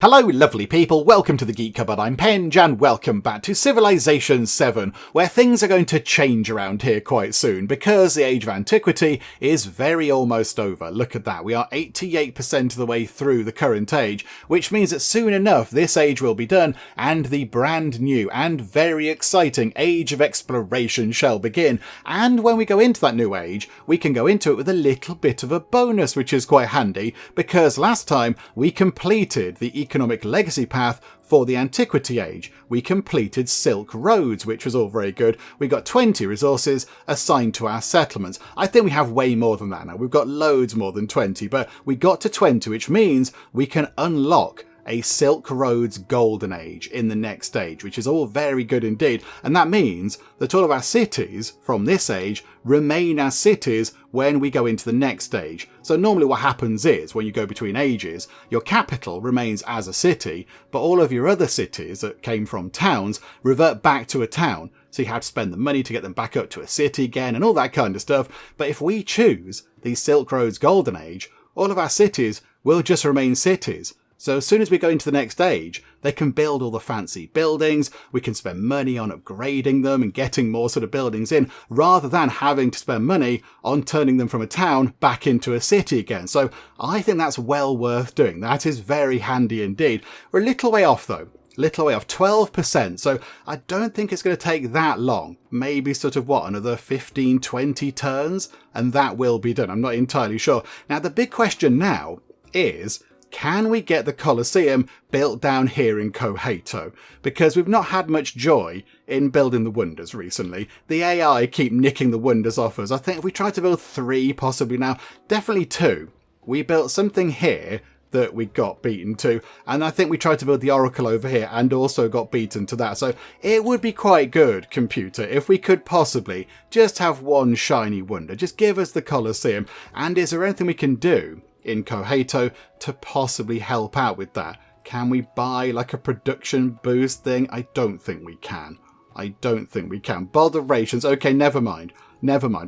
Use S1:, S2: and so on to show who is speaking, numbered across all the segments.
S1: Hello lovely people, welcome to the Geek Cupboard, I'm Penge and welcome back to Civilization VII, where things are going to change around here quite soon because the Age of Antiquity is very almost over. Look at that, we are 88% of the way through the current age, which means that soon enough this age will be done and the brand new and very exciting Age of Exploration shall begin. And when we go into that new age, we can go into it with a little bit of a bonus, which is quite handy because last time we completed the economic legacy path for the Antiquity Age. We completed Silk Roads, which was all very good. We got 20 resources assigned to our settlements. I think we have way more than that now. We've got loads more than 20, but we got to 20, which means we can unlock a Silk Roads Golden Age in the next age, which is all very good indeed. And that means that all of our cities from this age remain as cities when we go into the next age. So normally what happens is, when you go between ages, your capital remains as a city, but all of your other cities that came from towns revert back to a town. So you have to spend the money to get them back up to a city again and all that kind of stuff. But if we choose the Silk Roads Golden Age, all of our cities will just remain cities. So as soon as we go into the next age, they can build all the fancy buildings, we can spend money on upgrading them and getting more sort of buildings in, rather than having to spend money on turning them from a town back into a city again. So I think that's well worth doing. That is very handy indeed. We're a little way off though. Little way off, 12%, so I don't think it's going to take that long. Maybe sort of, another 15, 20 turns, and that will be done. I'm not entirely sure. Now, the big question now is, can we get the Colosseum built down here in Cohato? Because we've not had much joy in building the wonders recently. The AI keep nicking the wonders off us. I think if we try to build 3 possibly now, definitely 2. We built something here that we got beaten to, and I think we tried to build the Oracle over here and also got beaten to that. So it would be quite good, computer, if we could possibly just have one shiny wonder. Just give us the Colosseum. And is there anything we can do in Cohato to possibly help out with that? Can we buy like a production boost thing? I don't think we can. Botherations. Okay, never mind.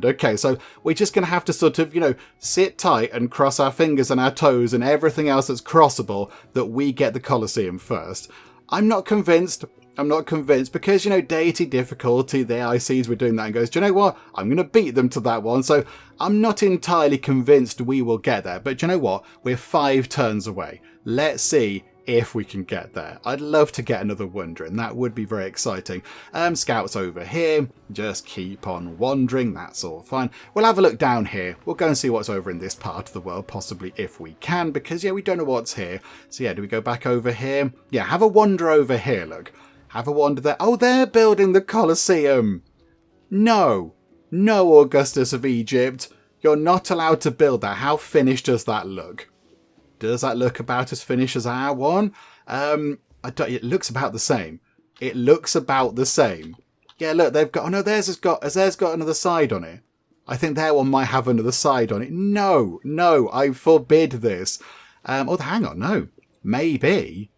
S1: Okay, so we're just going to have to sort of, sit tight and cross our fingers and our toes and everything else that's crossable that we get the Colosseum first. I'm not convinced because, deity difficulty, the AI sees we're doing that and goes, do you know what? I'm going to beat them to that one. So I'm not entirely convinced we will get there. But do you know what? We're 5 turns away. Let's see if we can get there. I'd love to get another wonder, and that would be very exciting. Scouts over here. Just keep on wandering. That's all fine. We'll have a look down here. We'll go and see what's over in this part of the world, possibly if we can, because, we don't know what's here. So, do we go back over here? Yeah, have a wander over here, look. Have a wander there. Oh, they're building the Colosseum. No, Augustus of Egypt. You're not allowed to build that. How finished does that look? Does that look about as finished as our one? It looks about the same. Yeah, look, they've got... Oh, no, theirs has got another side on it. I think their one might have another side on it. No, I forbid this. Hang on, no. Maybe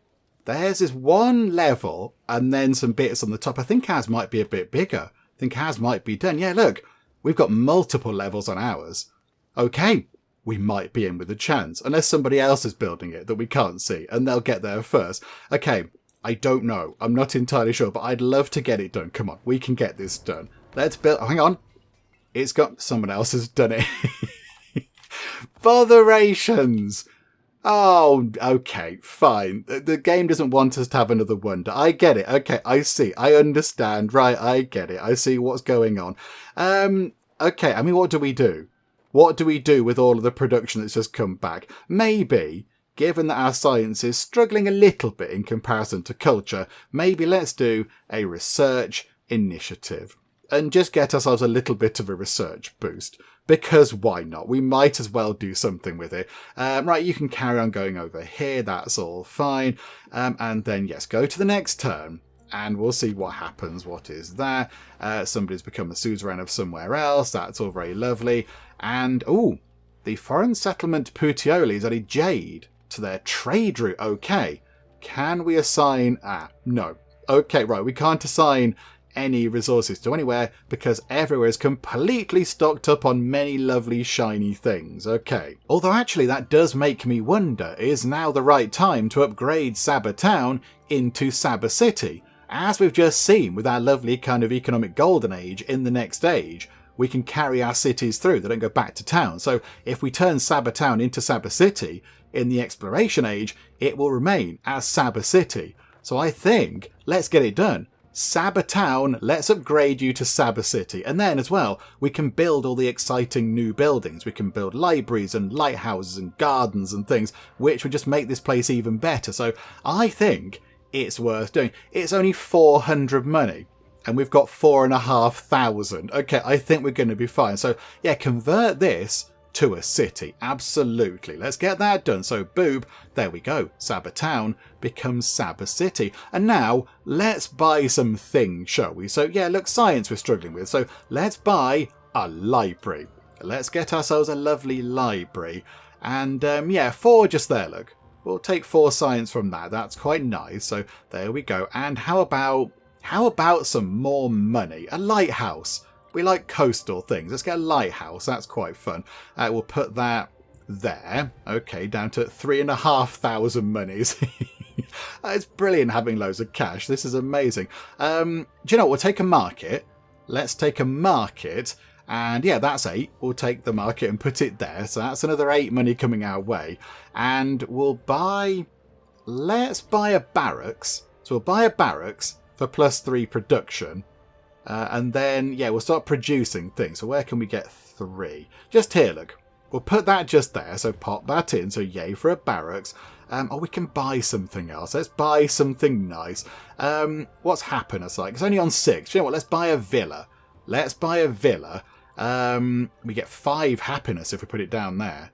S1: theirs is one level and then some bits on the top. I think ours might be a bit bigger. I think ours might be done. Yeah, look, we've got multiple levels on ours. Okay, we might be in with a chance, unless somebody else is building it that we can't see, and they'll get there first. Okay, I don't know. I'm not entirely sure, but I'd love to get it done. Come on, we can get this done. Let's build... Oh, hang on. It's got... Someone else has done it. Botherations! Oh, okay, fine. The game doesn't want us to have another wonder. I get it. Okay, I see. I understand. Right, I get it. I see what's going on. Okay, I mean, what do we do? What do we do with all of the production that's just come back? Maybe, given that our science is struggling a little bit in comparison to culture, maybe let's do a research initiative and just get ourselves a little bit of a research boost. Because why not? We might as well do something with it. Right, you can carry on going over here. That's all fine. And then, yes, go to the next turn. And we'll see what happens. What is that? Somebody's become a suzerain of somewhere else. That's all very lovely. And, the foreign settlement Puteoli's added jade to their trade route. Okay. Can we assign... no. Okay, right. We can't assign any resources to anywhere because everywhere is completely stocked up on many lovely shiny things. Okay. Although actually that does make me wonder, is now the right time to upgrade Saba Town into Saba City? As we've just seen with our lovely kind of economic golden age in the next age, we can carry our cities through. They don't go back to town. So if we turn Saba Town into Saba City in the exploration age, it will remain as Saba City. So I think, let's get it done. Saba Town, let's upgrade you to Saba City. And then as well, we can build all the exciting new buildings. We can build libraries and lighthouses and gardens and things, which would just make this place even better. So I think it's worth doing. It's only 400 money. And we've got 4,500. Okay, I think we're going to be fine. So yeah, convert this to a city. Absolutely. Let's get that done. So boob, there we go. Saba Town becomes Saba City. And now let's buy some things, shall we? So yeah, look, science we're struggling with. So let's buy a library. Let's get ourselves a lovely library. And yeah, 4 just there, look. We'll take 4 science from that. That's quite nice. So there we go. And how about some more money? A lighthouse. We like coastal things. Let's get a lighthouse. That's quite fun. We'll put that there. Okay, down to 3,500 monies. It's brilliant having loads of cash. This is amazing. Do you know what? We'll take a market. Let's take a market. And yeah, that's 8. We'll take the market and put it there. So that's another 8 money coming our way. And we'll buy... Let's buy a barracks. So we'll buy a barracks for +3 production. And then, yeah, we'll start producing things. So where can we get 3? Just here, look. We'll put that just there. So pop that in. So yay for a barracks. Or we can buy something else. Let's buy something nice. What's happiness like? It's only on 6. You know what? Let's buy a villa. Let's buy a villa. We get 5 happiness if we put it down there.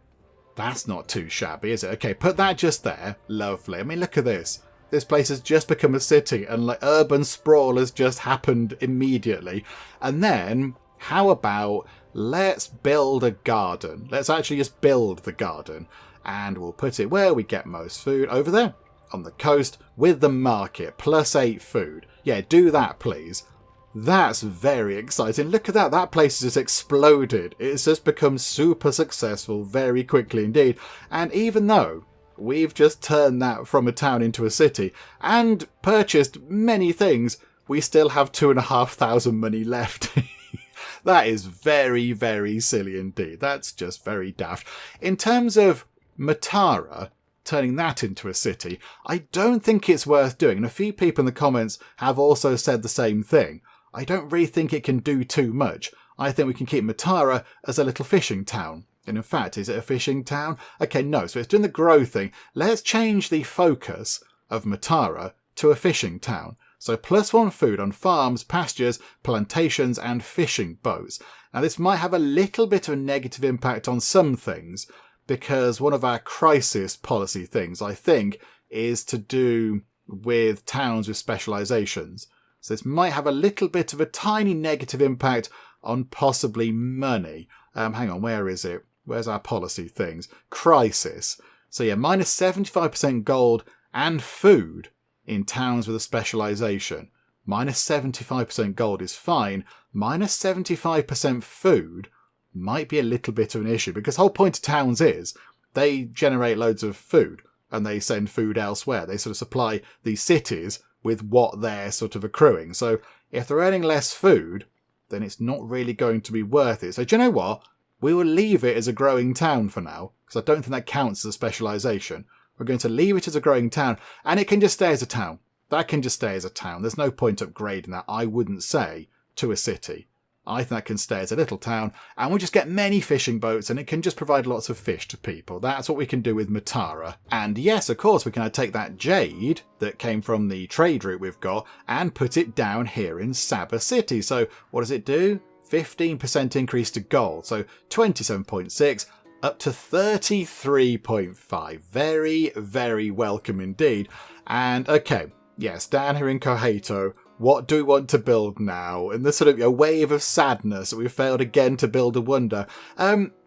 S1: That's not too shabby, is it? Okay, put that just there. Lovely. I mean, look at this. This place has just become a city and like urban sprawl has just happened immediately. And then how about let's build a garden? Let's actually just build the garden and we'll put it where we get most food, over there on the coast with the market, +8 food. Yeah, do that please. That's very exciting. Look at that. That place has just exploded. It's just become super successful very quickly indeed. And even though we've just turned that from a town into a city and purchased many things, we still have 2,500 money left. That is very, very silly indeed. That's just very daft. In terms of Matara, turning that into a city, I don't think it's worth doing. And a few people in the comments have also said the same thing. I don't really think it can do too much. I think we can keep Matara as a little fishing town. And in fact, is it a fishing town? Okay, no. So it's doing the grow thing. Let's change the focus of Matara to a fishing town. So +1 food on farms, pastures, plantations, and fishing boats. Now this might have a little bit of a negative impact on some things, because one of our crisis policy things, I think, is to do with towns with specializations. So this might have a little bit of a tiny negative impact on possibly money. Hang on, where is it? Where's our policy things? Crisis. So yeah, -75% gold and food in towns with a specialization. -75% gold is fine. -75% food might be a little bit of an issue, because the whole point of towns is they generate loads of food and they send food elsewhere. They sort of supply these cities with what they're sort of accruing. So if they're earning less food, then it's not really going to be worth it. So do you know what? We will leave it as a growing town for now, because I don't think that counts as a specialisation. We're going to leave it as a growing town, and it can just stay as a town. That can just stay as a town. There's no point upgrading that, I wouldn't say, to a city. I think that can stay as a little town, and we'll just get many fishing boats, and it can just provide lots of fish to people. That's what we can do with Matara. And yes, of course, we can take that jade that came from the trade route we've got and put it down here in Saba City. So what does it do? 15% increase to gold. So 27.6 up to 33.5. Very, very welcome indeed. And okay, yes, down here in Kohato, what do we want to build now? In this sort of a wave of sadness that we failed again to build a wonder,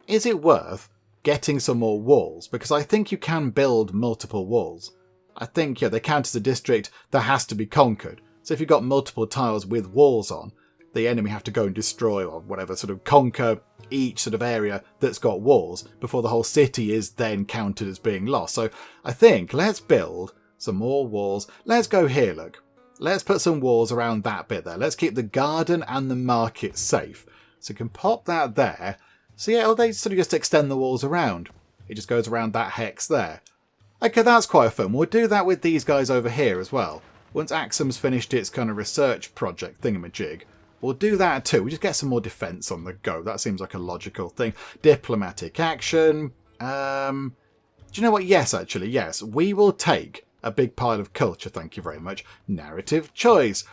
S1: is it worth getting some more walls? Because I think you can build multiple walls. I think, yeah, they count as a district that has to be conquered. So if you've got multiple tiles with walls on, the enemy have to go and destroy or whatever, sort of conquer each sort of area that's got walls before the whole city is then counted as being lost. So I think let's build some more walls. Let's go here, look. Let's put some walls around that bit there. Let's keep the garden and the market safe. So you can pop that there. So yeah, they sort of just extend the walls around. It just goes around that hex there. Okay, that's quite fun. We'll do that with these guys over here as well. Once Axum's finished its kind of research project thingamajig, we'll do that too. We just get some more defense on the go. That seems like a logical thing. Diplomatic action. Do you know what? Yes, actually, yes. We will take a big pile of culture, thank you very much. Narrative choice.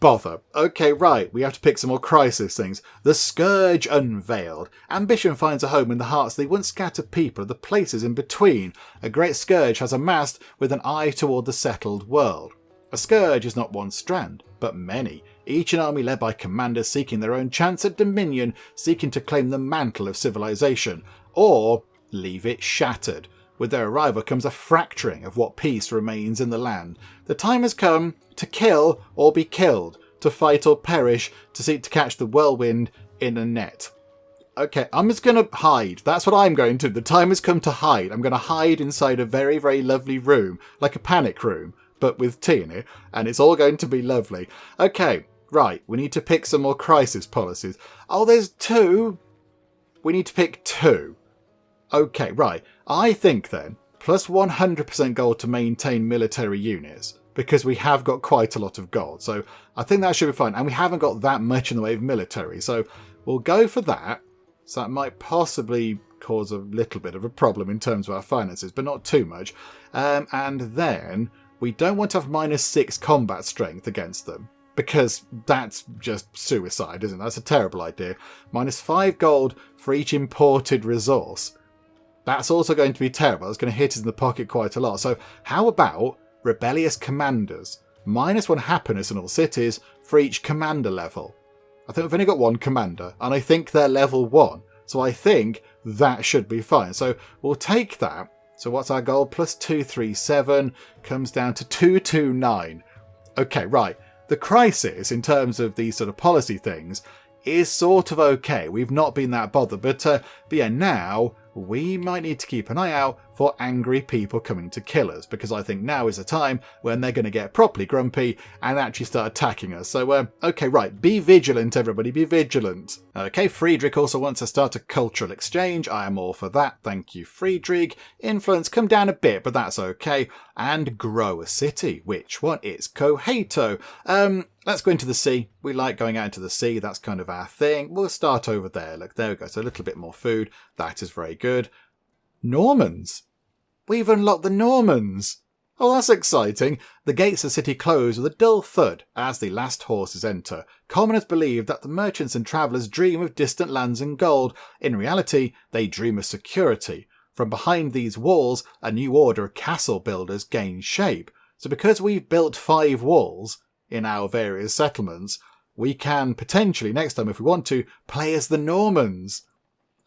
S1: Bother. Okay, right, we have to pick some more crisis things. The Scourge unveiled. Ambition finds a home in the hearts of the once scattered people of the places in between. A great scourge has amassed with an eye toward the settled world. A scourge is not one strand, but many, each an army led by commanders seeking their own chance at dominion, seeking to claim the mantle of civilization, or leave it shattered. With their arrival comes a fracturing of what peace remains in the land. The time has come to kill or be killed, to fight or perish, to seek to catch the whirlwind in a net. Okay, I'm just going to hide. That's what I'm going to. The time has come to hide. I'm going to hide inside a very, very lovely room, like a panic room, but with tea in it, and it's all going to be lovely. Okay, right, we need to pick some more crisis policies. Oh, there's 2. We need to pick 2. Okay, right. I think then, plus 100% gold to maintain military units, because we have got quite a lot of gold. So I think that should be fine. And we haven't got that much in the way of military. So we'll go for that. So that might possibly cause a little bit of a problem in terms of our finances, but not too much. And then we don't want to have -6 combat strength against them, because that's just suicide, isn't it? That's a terrible idea. -5 gold for each imported resource. That's also going to be terrible. It's going to hit us in the pocket quite a lot. So how about rebellious commanders? -1 happiness in all cities for each commander level. I think we've only got 1 commander, and I think they're level 1. So I think that should be fine. So we'll take that. So what's our goal? Plus 237 comes down to 229. Okay, right. The crisis in terms of these sort of policy things is sort of okay. We've not been that bothered. But yeah, now we might need to keep an eye out for angry people coming to kill us, because I think now is the time when they're going to get properly grumpy and actually start attacking us. So, okay, right, be vigilant, everybody, be vigilant. Okay, Friedrich also wants to start a cultural exchange. I am all for that, thank you, Friedrich. Influence come down a bit, but that's okay. And grow a city. Which one? It's Kohato. Let's go into the sea. We like going out into the sea. That's kind of our thing. We'll start over there. Look, there we go. So a little bit more food. That is very good. Normans. We've unlocked the Normans. Oh, that's exciting. The gates of the city close with a dull thud as the last horses enter. Commoners believe that the merchants and travellers dream of distant lands and gold. In reality, they dream of security. From behind these walls, a new order of castle builders gains shape. So because we've built 5 walls in our various settlements, we can potentially, next time if we want to, play as the Normans.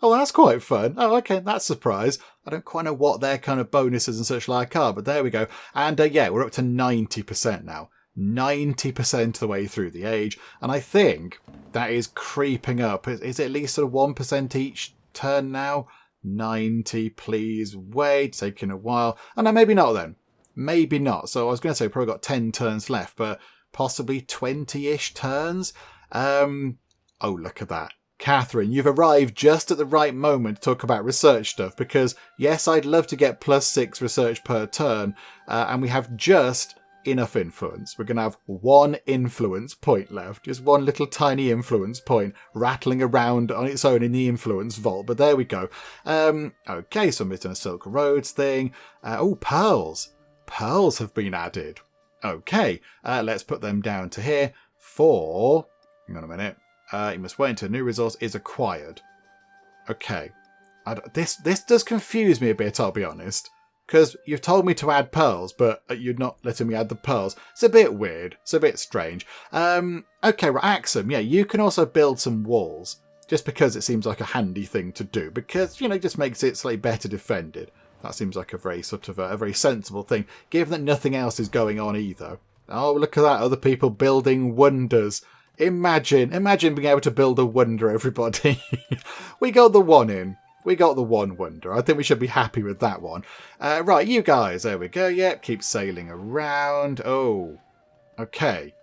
S1: Oh, that's quite fun. Oh, okay, that's a surprise. I don't quite know what their kind of bonuses and such like are, but there we go. And yeah, we're up to 90% now. 90% of the way through the age. And I think that is creeping up. Is it at least sort of 1% each turn now? 90, please wait. Taking a while. Oh, no, maybe not then. Maybe not. So I was going to say we've probably got 10 turns left, but possibly 20-ish turns. Oh, look at that. Catherine, you've arrived just at the right moment to talk about research stuff, because yes, I'd love to get +6 research per turn, and we have just enough influence. We're going to have 1 influence point left, just 1 little tiny influence point rattling around on its own in the influence vault, but there we go. Okay, so I'm doing a Silk Roads thing. Oh, pearls. Pearls have been added. Okay, let's put them down to here for... Hang on a minute. You must wait until a new resource is acquired. Okay. This does confuse me a bit, I'll be honest. Because you've told me to add pearls, but you're not letting me add the pearls. It's a bit weird. It's a bit strange. Okay, right, Axum, yeah, you can also build some walls. Just because it seems like a handy thing to do. Because, you know, it just makes it slightly better defended. That seems like a very sort of a very sensible thing, given that nothing else is going on either. Oh, look at that. Other people building wonders. Imagine being able to build a wonder, everybody. We got the one in. We got the one wonder. I think we should be happy with that one. Right, you guys. There we go. Yep, keep sailing around. Oh, okay.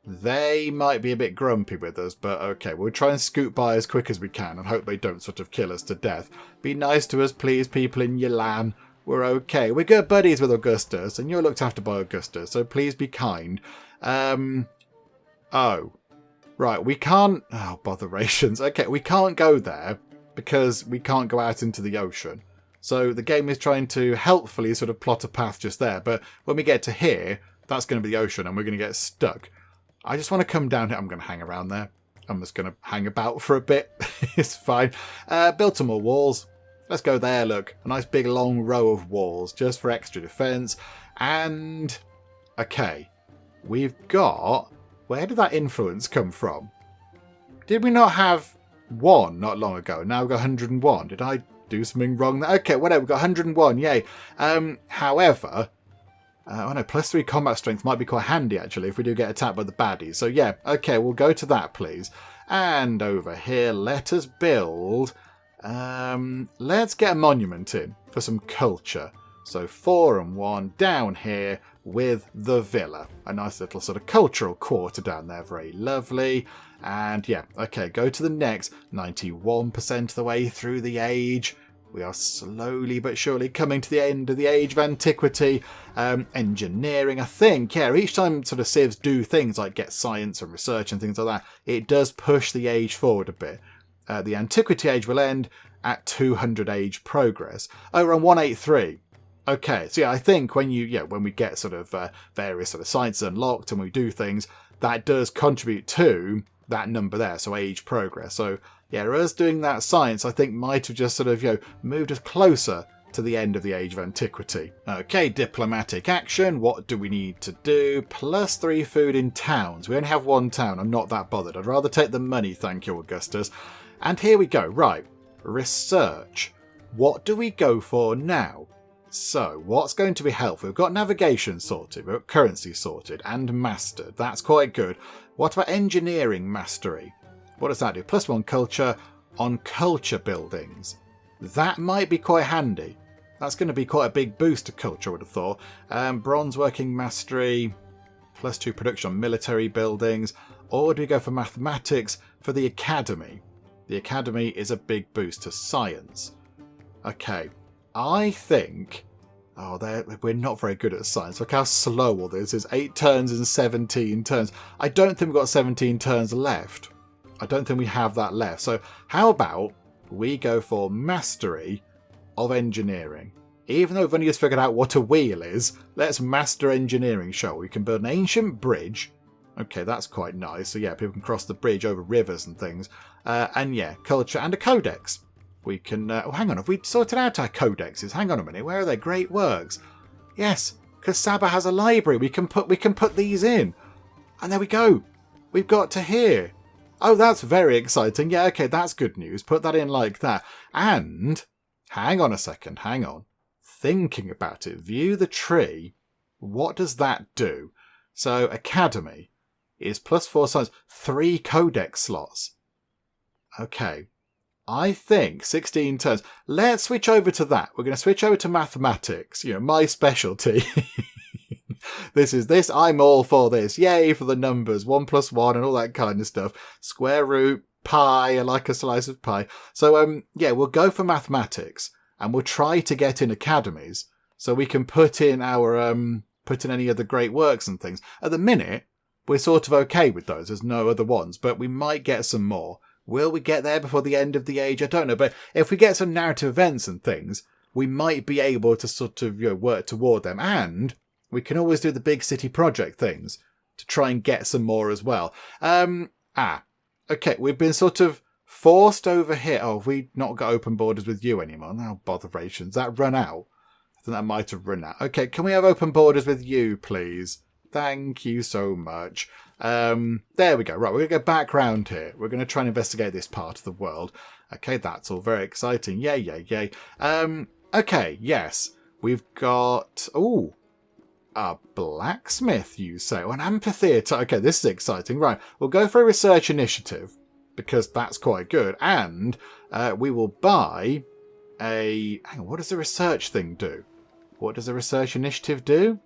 S1: They might be a bit grumpy with us, but okay. We'll try and scoot by as quick as we can and hope they don't sort of kill us to death. Be nice to us, please, people in Yalan. We're okay. We're good buddies with Augustus, and you're looked after by Augustus, so please be kind. Oh. Right, we can't... Oh, botherations. Okay, we can't go there because we can't go out into the ocean. So the game is trying to helpfully sort of plot a path just there, but when we get to here, that's going to be the ocean, and we're going to get stuck. I just want to come down here. I'm going to hang around there. I'm just going to hang about for a bit. It's fine. Build some more walls. Let's go there, look. A nice big long row of walls just for extra defense. And, okay, we've got... Where did that influence come from? Did we not have 1 not long ago? Now we've got 101. Did I do something wrong there? Okay, whatever. We've got 101. Yay. However... oh no, +3 combat strength might be quite handy, actually, if we do get attacked by the baddies. So yeah, okay, we'll go to that, please. And over here, let us build... let's get a monument in for some culture. So 4 and 1 down here with the villa. A nice little sort of cultural quarter down there. Very lovely. And yeah, okay, go to the next. 91% of the way through the age. We are slowly but surely coming to the end of the Age of Antiquity. Engineering, I think, yeah, each time sort of civs do things like get science and research and things like that, it does push the age forward a bit. The Antiquity Age will end at 200 age progress. Oh, we're on 183. Okay, so yeah, I think when we get sort of various sort of sciences unlocked and we do things, that does contribute to that number there, so age progress. So yeah, us doing that science, I think, might have just sort of, moved us closer to the end of the Age of Antiquity. Okay, diplomatic action. What do we need to do? +3 food in towns. We only have 1 town. I'm not that bothered. I'd rather take the money, thank you, Augustus. And here we go. Right, research. What do we go for now? So, what's going to be helpful? We've got navigation sorted, we've got currency sorted, and mastered. That's quite good. What about engineering mastery? What does that do? +1 culture on culture buildings. That might be quite handy. That's going to be quite a big boost to culture, I would have thought. Bronze working mastery, +2 production on military buildings. Or do we go for mathematics for the academy? The academy is a big boost to science. Okay, I think... Oh, we're not very good at science. Look how slow all this is. 8 turns and 17 turns. I don't think we've got 17 turns left. I don't think we have that left. So how about we go for mastery of engineering? Even though we've only just figured out what a wheel is, let's master engineering, shall we? We can build an ancient bridge. Okay, that's quite nice. So yeah, people can cross the bridge over rivers and things. And yeah, culture and a codex. We can... oh, hang on. Have we sorted out our codexes? Hang on a minute. Where are they? Great works. Yes, because Saba has a library. We can put these in. And there we go. We've got to here. Oh, that's very exciting. Yeah, okay, that's good news. Put that in like that. And... hang on a second. Hang on. Thinking about it. View the tree. What does that do? So, Academy is +4 science. 3 codex slots. Okay. I think 16 turns. Let's switch over to that. We're going to switch over to mathematics. My specialty. This. I'm all for this. Yay for the numbers. 1 + 1 and all that kind of stuff. Square root, pi. I like a slice of pie. So, yeah, we'll go for mathematics and we'll try to get in academies so we can put in any of the great works and things. At the minute, we're sort of okay with those. There's no other ones, but we might get some more. Will we get there before the end of the age? I don't know. But if we get some narrative events and things, we might be able to sort of work toward them. And we can always do the big city project things to try and get some more as well. Okay, we've been sort of forced over here. Oh, have we not got open borders with you anymore? No, botherations. That run out? I think that might have run out. Okay, can we have open borders with you, please? Thank you so much. There we go. Right, we're going to go back round here. We're going to try and investigate this part of the world. Okay, that's all very exciting. Yay. Okay, yes. We've got... Ooh. A blacksmith, you say? Oh, an amphitheatre. Okay, this is exciting. Right, we'll go for a research initiative, because that's quite good. And we will buy a... Hang on, what does the research thing do? What does the research initiative do?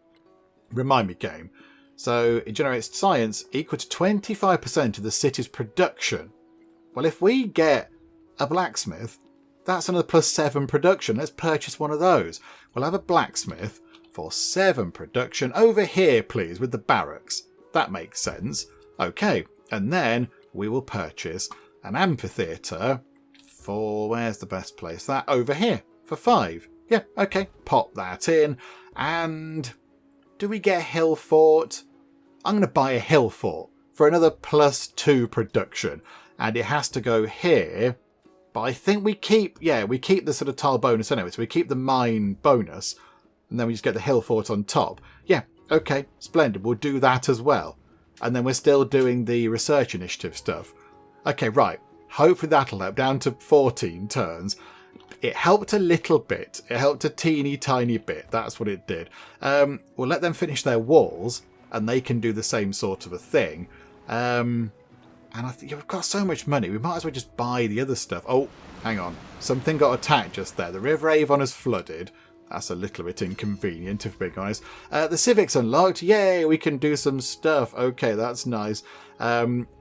S1: Remind me, game. So it generates science equal to 25% of the city's production. Well, if we get a blacksmith, that's another +7 production. Let's purchase one of those. We'll have a blacksmith for 7 production over here, please, with the barracks. That makes sense. Okay, and then we will purchase an amphitheatre for... Where's the best place? That over here for 5. Yeah, okay, pop that in. And do we get a hill fort? I'm going to buy a hill fort for another +2 production. And it has to go here. But I think we keep the sort of tile bonus anyway. So we keep the mine bonus. And then we just get the hill fort on top. Yeah, okay, splendid. We'll do that as well. And then we're still doing the research initiative stuff. Okay, right. Hopefully that'll help. Down to 14 turns. It helped a little bit. It helped a teeny tiny bit. That's what it did. We'll let them finish their walls. And they can do the same sort of a thing. And I think we've got so much money. We might as well just buy the other stuff. Oh, hang on. Something got attacked just there. The River Avon has flooded. That's a little bit inconvenient, if being honest. The civic's unlocked. Yay, we can do some stuff. Okay, that's nice.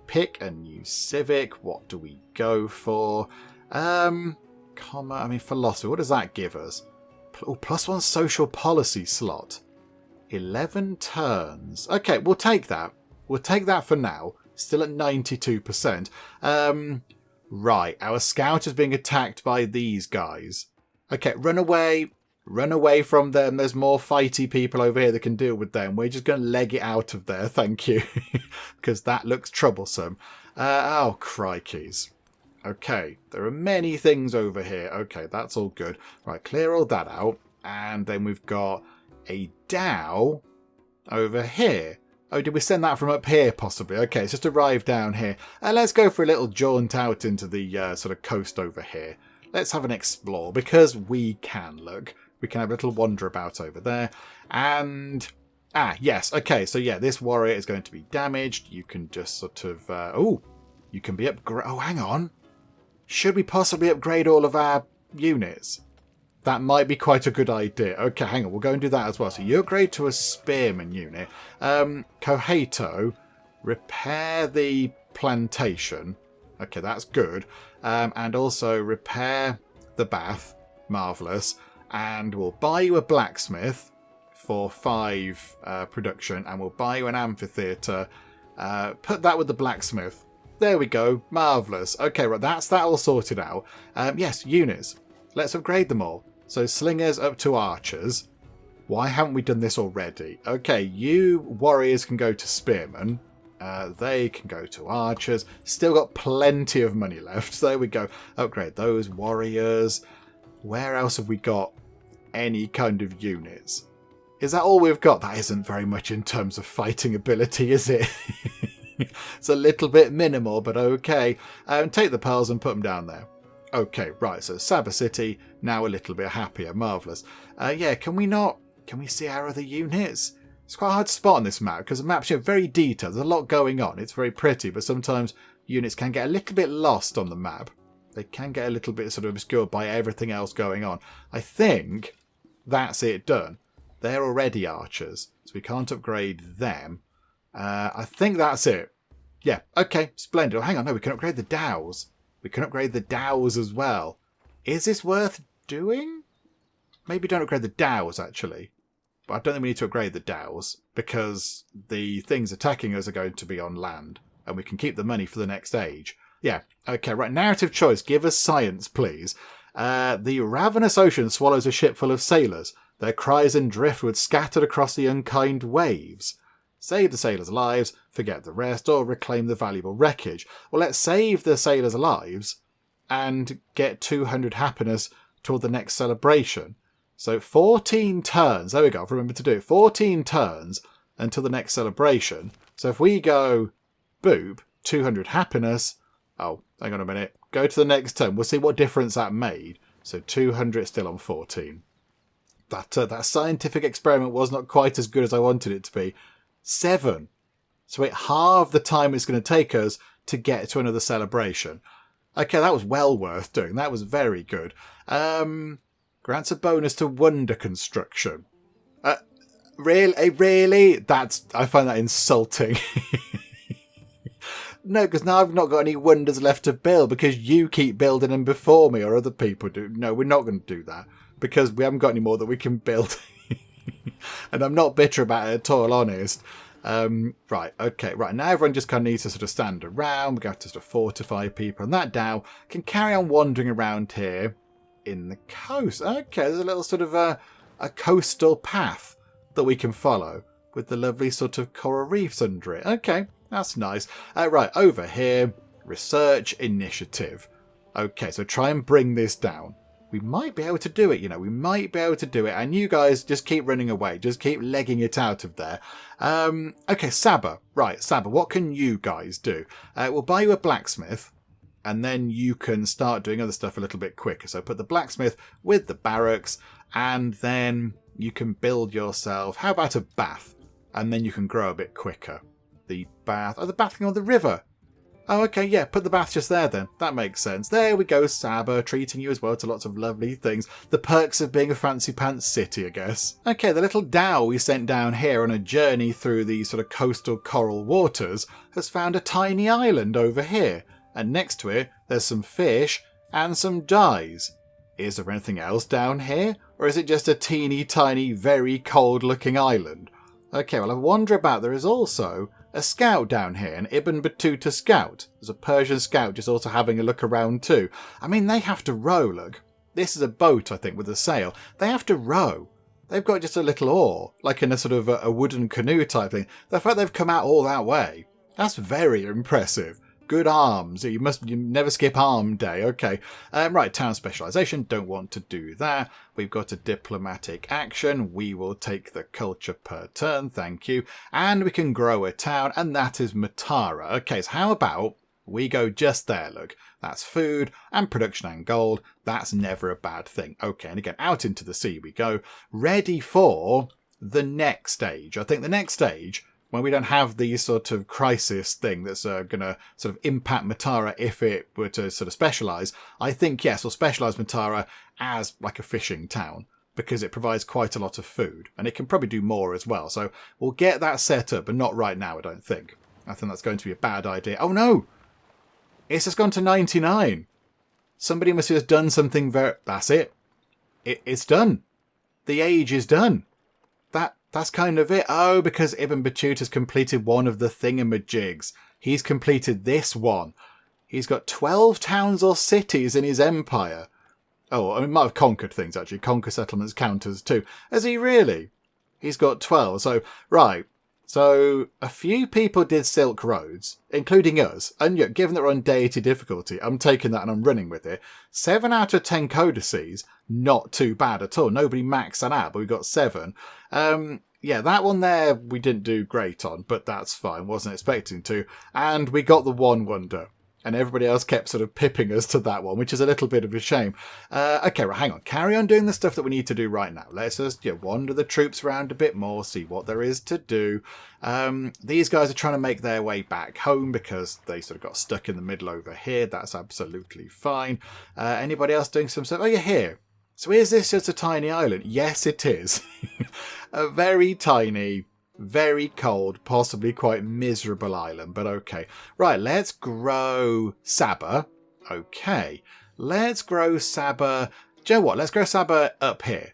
S1: Pick a new civic. What do we go for? Philosophy. What does that give us? Oh, +1 social policy slot. 11 turns. Okay, we'll take that. We'll take that for now. Still at 92%. Right, our scout is being attacked by these guys. Okay, run away. Run away from them. There's more fighty people over here that can deal with them. We're just going to leg it out of there, thank you. Because that looks troublesome. Oh, crikeys. Okay, there are many things over here. Okay, that's all good. Right, clear all that out. And then we've got a Dow over here. Oh, did we send that from up here, possibly? Okay, it's just arrived down here. Let's go for a little jaunt out into the sort of coast over here. Let's have an explore, because we can, look. We can have a little wander about over there. And... yes. Okay, so yeah, this warrior is going to be damaged. You can just sort of... you can be upgrade... Oh, hang on. Should we possibly upgrade all of our units? That might be quite a good idea. Okay, hang on. We'll go and do that as well. So you upgrade to a spearman unit. Cohato, repair the plantation. Okay, that's good. And also repair the bath. Marvellous. And we'll buy you a blacksmith for 5 production. And we'll buy you an amphitheatre. Put that with the blacksmith. There we go. Marvellous. Okay, right. That's that all sorted out. Yes, units. Let's upgrade them all. So slingers up to archers. Why haven't we done this already? Okay, you warriors can go to spearmen. They can go to archers. Still got plenty of money left. So there we go. Upgrade those warriors. Where else have we got any kind of units? Is that all we've got? That isn't very much in terms of fighting ability, is it? It's a little bit minimal, but okay. Take the pearls and put them down there. Okay, right, so Saba City, now a little bit happier. Marvellous. Yeah, can we see our other units? It's quite hard to spot on this map, because the map's very detailed. There's a lot going on. It's very pretty, but sometimes units can get a little bit lost on the map. They can get a little bit sort of obscured by everything else going on. I think that's it done. They're already archers, so we can't upgrade them. I think that's it. Yeah, okay, splendid. Oh, hang on, no, we can upgrade the Dows. We can upgrade the Dows as well. Is this worth doing? Maybe don't upgrade the Dows, actually. But I don't think we need to upgrade the Dows, because the things attacking us are going to be on land, and we can keep the money for the next age. Yeah, okay, right, narrative choice. Give us science, please. The ravenous ocean swallows a ship full of sailors. Their cries and driftwood scattered across the unkind waves. Save the sailors' lives, forget the rest, or reclaim the valuable wreckage. Well, let's save the sailors' lives and get 200 happiness toward the next celebration. So 14 turns. There we go. I've remembered to do it. 14 turns until the next celebration. So if we go, boop, 200 happiness. Oh, hang on a minute. Go to the next turn. We'll see what difference that made. So 200 still on 14. that scientific experiment was not quite as good as I wanted it to be. 7. So it halved the time it's going to take us to get to another celebration. Okay, that was well worth doing. That was very good. Grants a bonus to wonder construction. Really? I find that insulting. No, because now I've not got any wonders left to build because you keep building them before me or other people do. No, we're not going to do that because we haven't got any more that we can build. And I'm not bitter about it at all, honest. Right, okay, right, now everyone just kind of needs to sort of stand around. We're going to have to sort of fortify people, and that now can carry on wandering around here in the coast. Okay, there's a little sort of a coastal path that we can follow with the lovely sort of coral reefs under it. Okay, that's nice. Right, over here, research initiative. Okay, so try and bring this down. We might be able to do it, we might be able to do it. And you guys just keep running away. Just keep legging it out of there. Okay, Saba. Right, Saba, what can you guys do? We'll buy you a blacksmith. And then you can start doing other stuff a little bit quicker. So put the blacksmith with the barracks. And then you can build yourself. How about a bath? And then you can grow a bit quicker. The bath. Oh, the bathing on the river. Oh, okay, yeah, put the bath just there then. That makes sense. There we go, Saba, treating you as well to lots of lovely things. The perks of being a fancy pants city, I guess. Okay, the little dhow we sent down here on a journey through the sort of coastal coral waters has found a tiny island over here. And next to it, there's some fish and some dyes. Is there anything else down here? Or is it just a teeny tiny, very cold looking island? Okay, well, I wonder about there is also a scout down here, an Ibn Battuta scout. There's a Persian scout just also having a look around too. I mean, they have to row, look. This is a boat, I think, with a sail. They have to row. They've got just a little oar, like in a sort of a wooden canoe type thing. The fact they've come out all that way, that's very impressive. Good arms. You never skip arm day. Okay. Right, town specialisation. Don't want to do that. We've got a diplomatic action. We will take the culture per turn. Thank you. And we can grow a town, and that is Matara. Okay, so how about we go just there, look. That's food and production and gold. That's never a bad thing. Okay, and again, out into the sea we go. Ready for the next stage. I think the next stage, when we don't have the sort of crisis thing that's going to sort of impact Matara if it were to sort of specialise, I think, yes, we'll specialise Matara as like a fishing town because it provides quite a lot of food and it can probably do more as well. So we'll get that set up, but not right now, I don't think. I think that's going to be a bad idea. Oh, no! It's just gone to 99. Somebody must have just done something very... That's it. It's done. The age is done. That's kind of it. Oh, because Ibn Battuta completed one of the thingamajigs. He's completed this one. He's got 12 towns or cities in his empire. Oh, I mean, might have conquered things, actually. Conquer settlements counters too. Has he really? He's got 12. So, right. So, a few people did Silk Roads, including us. And yet, given that we're on deity difficulty, I'm taking that and I'm running with it. 7 out of 10 codices, not too bad at all. Nobody maxed that out, but we got 7. Yeah, that one there we didn't do great on, but that's fine. Wasn't expecting to. And we got the one wonder. And everybody else kept sort of pipping us to that one, which is a little bit of a shame. Okay, right, hang on. Carry on doing the stuff that we need to do right now. Let's just wander the troops around a bit more, see what there is to do. These guys are trying to make their way back home because they sort of got stuck in the middle over here. That's absolutely fine. Anybody else doing some stuff? Oh, you're here. So is this just a tiny island? Yes, it is. A very tiny, very cold, possibly quite miserable island, but okay. Right, let's grow Saba. Okay, let's grow Saba. Do you know what? Let's grow Saba up here.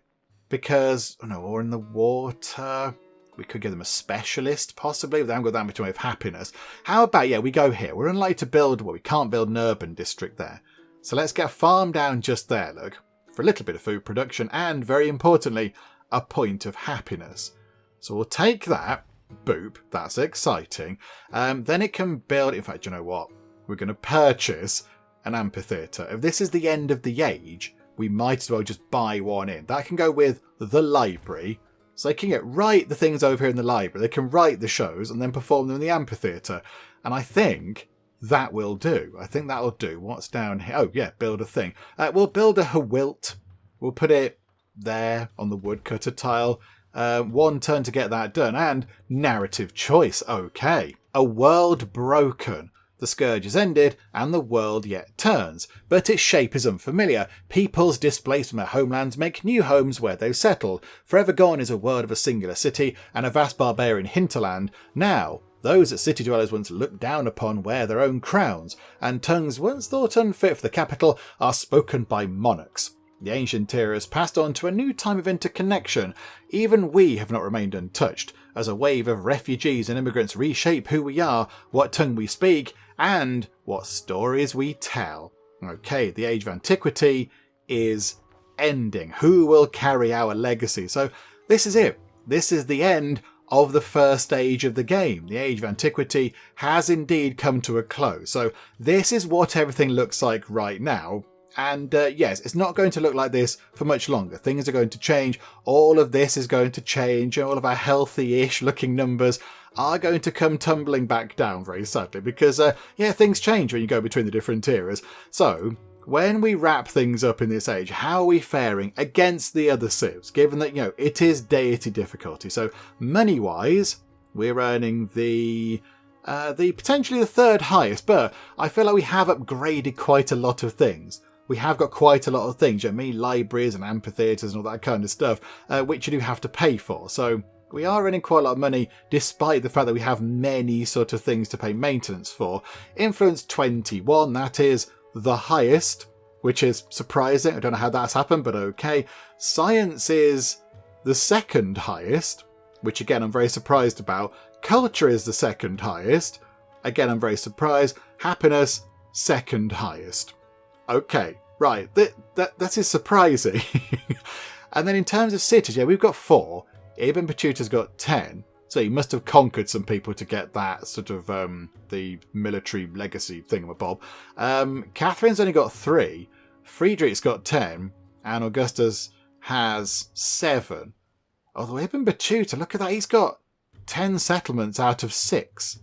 S1: Because, oh no, or in the water. We could give them a specialist, possibly. They haven't got that much in the way of happiness. How about, we go here. We're unlikely to build, we can't build an urban district there. So let's get a farm down just there, look. For a little bit of food production and, very importantly, a point of happiness. So we'll take that. Boop. That's exciting. Then it can build... In fact, you know what? We're going to purchase an amphitheatre. If this is the end of the age, we might as well just buy one in. That can go with the library. So they can write the things over here in the library. They can write the shows and then perform them in the amphitheatre. And I think that will do. I think that'll do. What's down here? Oh, yeah, build a thing. We'll build a Hawilt. We'll put it there on the woodcutter tile. 1 turn to get that done, and narrative choice. Okay. A world broken. The Scourge is ended, and the world yet turns, but its shape is unfamiliar. Peoples displaced from their homelands make new homes where they've settled. Forever gone is a world of a singular city, and a vast barbarian hinterland. Now, those that city dwellers once looked down upon wear their own crowns, and tongues once thought unfit for the capital are spoken by monarchs. The ancient era has passed on to a new time of interconnection. Even we have not remained untouched, as a wave of refugees and immigrants reshape who we are, what tongue we speak, and what stories we tell. Okay, the Age of Antiquity is ending. Who will carry our legacy? So this is it. This is the end of the first age of the game. The Age of Antiquity has indeed come to a close. So this is what everything looks like right now. And yes, it's not going to look like this for much longer. Things are going to change. All of this is going to change. All of our healthy-ish looking numbers are going to come tumbling back down very sadly because, things change when you go between the different eras. So when we wrap things up in this age, how are we faring against the other civs, given that, it is deity difficulty? So money-wise, we're earning the potentially the 3rd highest, but I feel like we have upgraded quite a lot of things. We have got quite a lot of things, libraries and amphitheatres and all that kind of stuff, which you do have to pay for. So we are earning quite a lot of money, despite the fact that we have many sort of things to pay maintenance for. Influence 21, that is the highest, which is surprising. I don't know how that's happened, but okay. Science is the 2nd highest, which again I'm very surprised about. Culture is the 2nd highest. Again, I'm very surprised. Happiness, 2nd highest. Okay, right. That is surprising. And then in terms of cities, we've got 4. Ibn Battusta's got 10. So he must have conquered some people to get that sort of the military legacy thingamabob. Catherine's only got 3. Friedrich's got 10. And Augustus has 7. Although Ibn Battuta, look at that, he's got 10 settlements out of 6.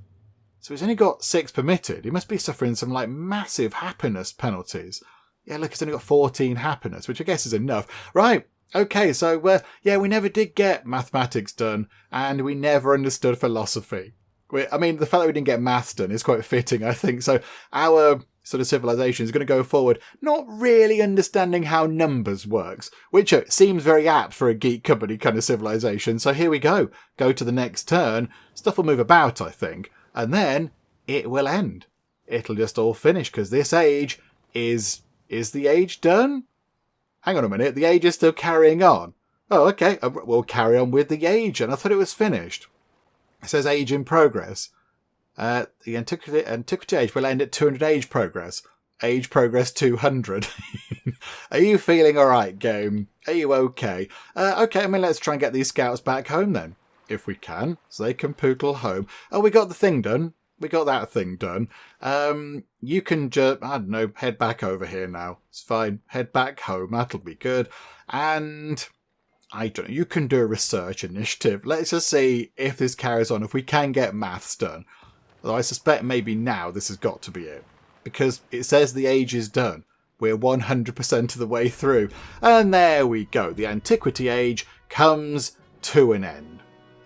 S1: So he's only got 6 permitted. He must be suffering some massive happiness penalties. Yeah, look, he's only got 14 happiness, which I guess is enough. Right, okay, so we never did get mathematics done, and we never understood philosophy. The fact that we didn't get maths done is quite fitting, I think. So our sort of civilization is going to go forward not really understanding how numbers works, which seems very apt for a geek company kind of civilization. So here we go. Go to the next turn. Stuff will move about, I think. And then it will end. It'll just all finish, because this age is the age done? Hang on a minute, the age is still carrying on. Oh, okay, we'll carry on with the age, and I thought it was finished. It says age in progress. The Antiquity Age will end at 200 age progress. Age progress 200. Are you feeling alright, game? Are you okay? Okay, let's try and get these scouts back home then. If we can, so they can poodle home. Oh, we got the thing done. We got that thing done. You can just, I don't know, head back over here now. It's fine. Head back home. That'll be good. And I don't know, you can do a research initiative. Let's just see if this carries on, if we can get maths done. Although I suspect maybe now this has got to be it. Because it says the age is done. We're 100% of the way through. And there we go. The Antiquity Age comes to an end.